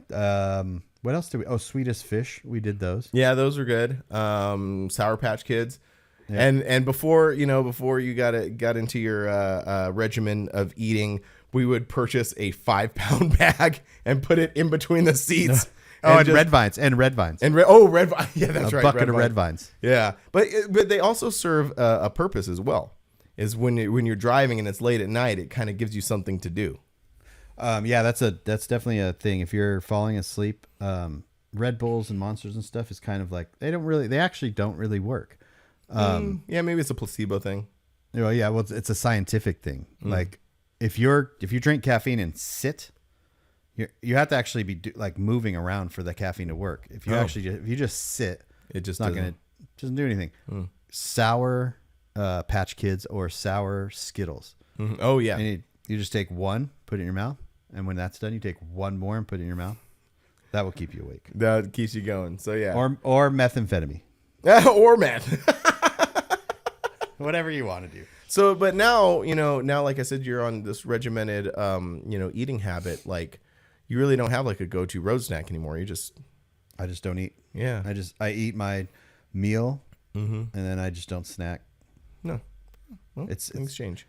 What else did we? Oh, Sweetest Fish. We did those. Yeah, those are good. Sour Patch Kids. Yeah. And before you got into your regimen of eating, we would purchase a 5-pound bag and put it in between the seats and red vines. And red vines. And red vine. Yeah, that's right. A bucket of red vines. Yeah, but they also serve a purpose as well. Is when you're driving and it's late at night, it kind of gives you something to do. Yeah, that's definitely a thing. If you're falling asleep, Red Bulls and Monsters and stuff is kind of like they actually don't really work. Yeah, maybe it's a placebo thing. Yeah, well, it's a scientific thing. Like if you drink caffeine and sit, you have to actually be moving around for the caffeine to work. If you just sit, it's not going to doesn't do anything. Sour Patch Kids or sour Skittles. Oh yeah, and you just take one, put it in your mouth, and when that's done, you take one more and put it in your mouth. That will keep you awake. That keeps you going. So yeah, or methamphetamine, or meth. Whatever you want to do. So, but now, like I said, you're on this regimented, eating habit. Like, you really don't have like a go-to road snack anymore. I just don't eat. Yeah. I eat my meal, and then I just don't snack. No. Well, it's exchange.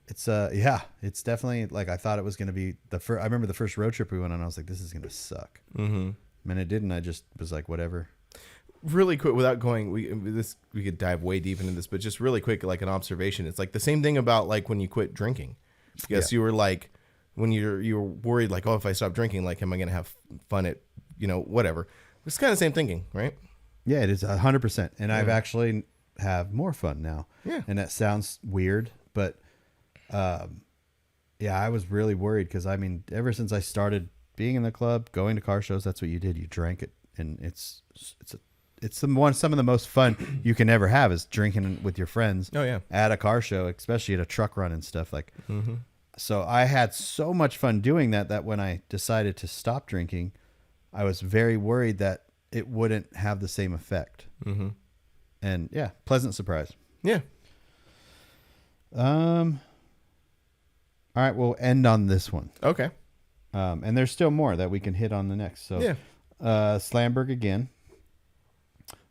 It's it's definitely like I thought it was going to be I remember the first road trip we went on. I was like, this is going to suck. And it didn't. I just was like, whatever. Really quick, without going, we could dive way deep into this, but just really quick, like an observation. It's like the same thing about like when you quit drinking. Yes, you were like when you were worried, like, oh, if I stop drinking, like, am I going to have fun at whatever? It's kind of the same thinking, right? Yeah, it is 100%. And I've actually have more fun now. Yeah, and that sounds weird, but I was really worried because I mean, ever since I started being in the club, going to car shows, that's what you did. You drank it, and it's some of the most fun you can ever have is drinking with your friends. Oh yeah, at a car show, especially at a truck run and stuff like. So I had so much fun doing that when I decided to stop drinking, I was very worried that it wouldn't have the same effect. And yeah, pleasant surprise. Yeah. All right, we'll end on this one. Okay. And there's still more that we can hit on the next. So yeah. Slamberg again.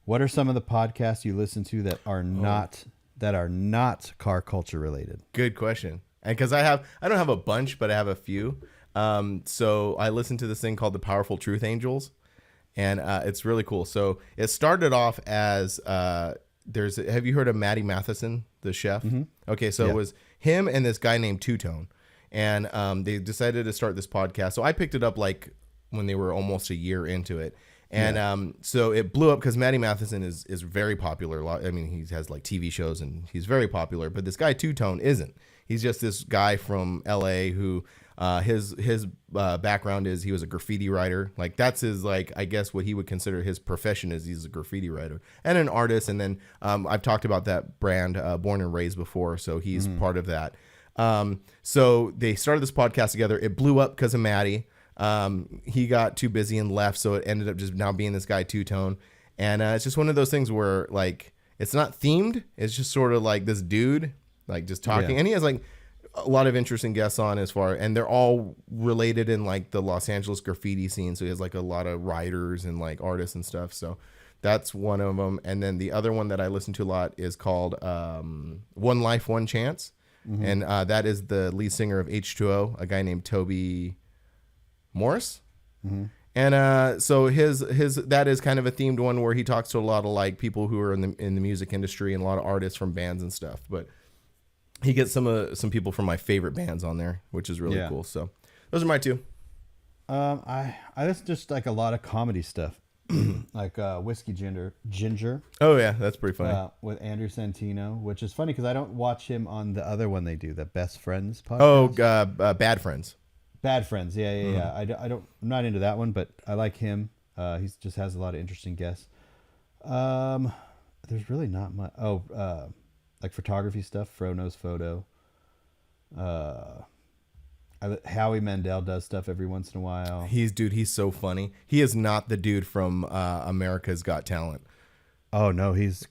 What are some of the podcasts you listen to that are not car culture related? Good question. And because I don't have a bunch, but I have a few. So I listen to this thing called the Powerful Truth Angels, and it's really cool. So it started off as have you heard of Matty Matheson, the chef? Okay, so it was him and this guy named Two Tone, and they decided to start this podcast. So I picked it up like when they were almost a year into it. And so it blew up because Matty Matheson is very popular. I mean, he has like TV shows and he's very popular. But this guy Two Tone isn't. He's just this guy from L.A. who his background is he was a graffiti writer. Like that's his I guess what he would consider his profession is he's a graffiti writer and an artist. And then I've talked about that brand Born and Raised before, so he's part of that. So they started this podcast together. It blew up because of Matty. He got too busy and left, so it ended up just now being this guy Two Tone, and it's just one of those things where like it's not themed. It's just sort of like this dude like just talking, and he has like a lot of interesting guests on and they're all related in like the Los Angeles graffiti scene. So he has like a lot of writers and like artists and stuff. So that's one of them. And then the other one that I listen to a lot is called One Life, One Chance, and that is the lead singer of H2O, a guy named Toby Morris. And so his that is kind of a themed one where he talks to a lot of like people who are in the music industry and a lot of artists from bands and stuff, but he gets some people from my favorite bands on there, which is really cool. So those are my two. I listen to just like a lot of comedy stuff, like Whiskey Ginger. Oh yeah, that's pretty funny. With Andrew Santino, which is funny because I don't watch him on the other one they do, the Best Friends podcast. Oh, Bad Friends. Bad Friends, yeah. I'm not into that one, but I like him. He just has a lot of interesting guests. There's really not much. Like photography stuff. Fro Knows Photo. Howie Mandel does stuff every once in a while. He's so funny. He is not the dude from America's Got Talent. Oh no, he's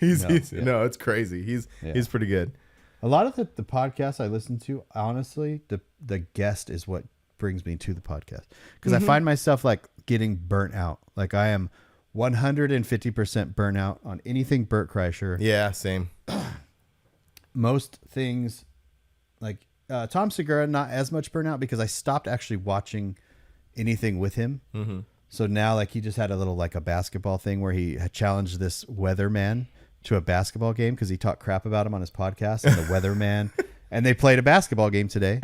it's crazy. He's pretty good. A lot of the podcasts I listen to, honestly, the guest is what brings me to the podcast. Because I find myself like getting burnt out. Like I am 150% burnt out on anything Bert Kreischer. Yeah, same. Most things like Tom Segura, not as much burnout because I stopped actually watching anything with him. So now, like, he just had a little, like, a basketball thing where he had challenged this weatherman to a basketball game because he talked crap about him on his podcast, and the weatherman, and they played a basketball game today,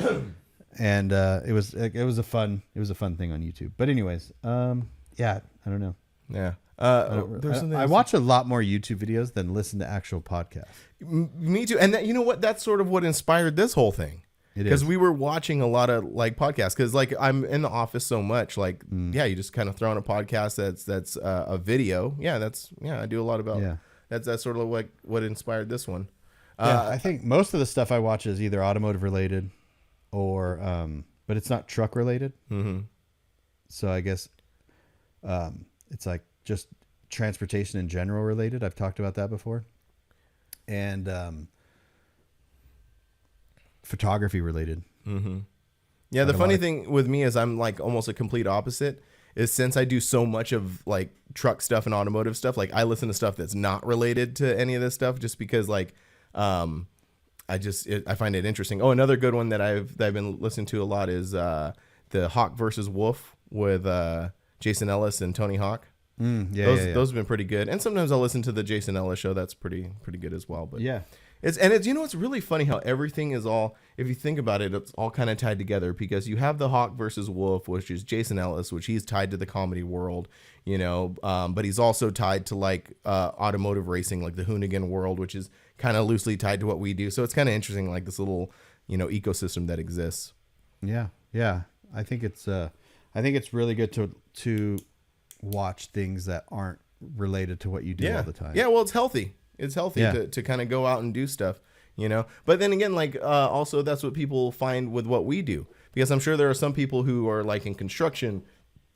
and it was a fun thing on YouTube. But anyways, yeah, I don't know. Yeah. I watch a lot more YouTube videos than listen to actual podcasts. Me too. And that, you know what? That's sort of what inspired this whole thing. Because we were watching a lot of like podcasts. Because like I'm in the office so much. Like yeah, you just kind of throw in a podcast that's a video. Yeah, I do a lot about. Yeah. That's sort of what inspired this one. Yeah, I think most of the stuff I watch is either automotive related, or but it's not truck related. Mm-hmm. So I guess it's like just transportation in general related. I've talked about that before, and photography related. Mm-hmm. Yeah, the funny thing with me is I'm like almost a complete opposite. Is since I do so much of like truck stuff and automotive stuff, like I listen to stuff that's not related to any of this stuff, just because like I find it interesting. Oh, another good one that I've been listening to a lot is the Hawk versus Wolf with Jason Ellis and Tony Hawk. Those have been pretty good. And sometimes I'll listen to the Jason Ellis show. That's pretty good as well. But yeah, it's you know, it's really funny how everything is all, if you think about it, it's all kind of tied together, because you have the Hawk versus Wolf, which is Jason Ellis, which he's tied to the comedy world, you know, but he's also tied to like automotive racing, like the Hoonigan world, which is kind of loosely tied to what we do. So it's kind of interesting, like this little, you know, ecosystem that exists. Yeah. I think it's really good to watch things that aren't related to what you do all the time. Yeah, well, it's healthy. It's healthy to kind of go out and do stuff, you know. But then again, like also that's what people find with what we do, because I'm sure there are some people who are like in construction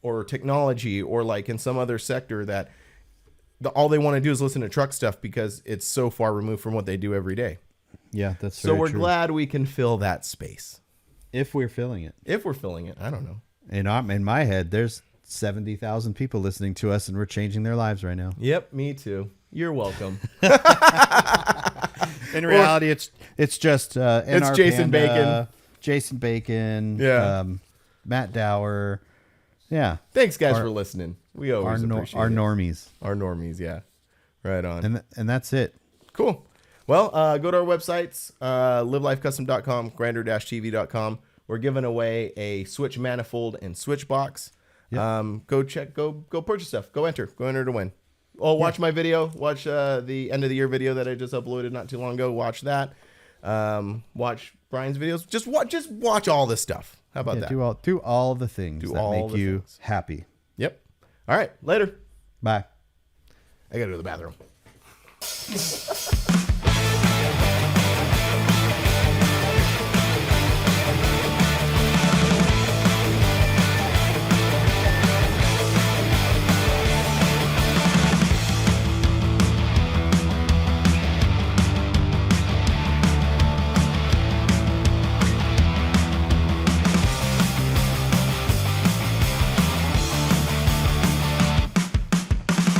or technology or like in some other sector that all they want to do is listen to truck stuff because it's so far removed from what they do every day. Yeah, that's so we're glad we can fill that space. If we're filling it. I don't know. In my head, there's 70,000 people listening to us, and we're changing their lives right now. Yep, me too. You're welcome. In reality, it's just it's Jason Bacon. Jason Bacon. Yeah. Matt Dower. Yeah. Thanks, guys, for listening. We always appreciate our normies. Our normies, yeah. Right on. And that's it. Cool. Well, go to our websites, livelifecustom.com, grinder-tv.com. We're giving away a switch manifold and switch box. Yep. Go purchase stuff. Go enter to win. Oh, watch my video. Watch the end of the year video that I just uploaded not too long ago. Watch that. Watch Brian's videos. Just watch all this stuff. How about that? Do all the things that make you happy. Yep. All right. Later. Bye. I gotta go to the bathroom.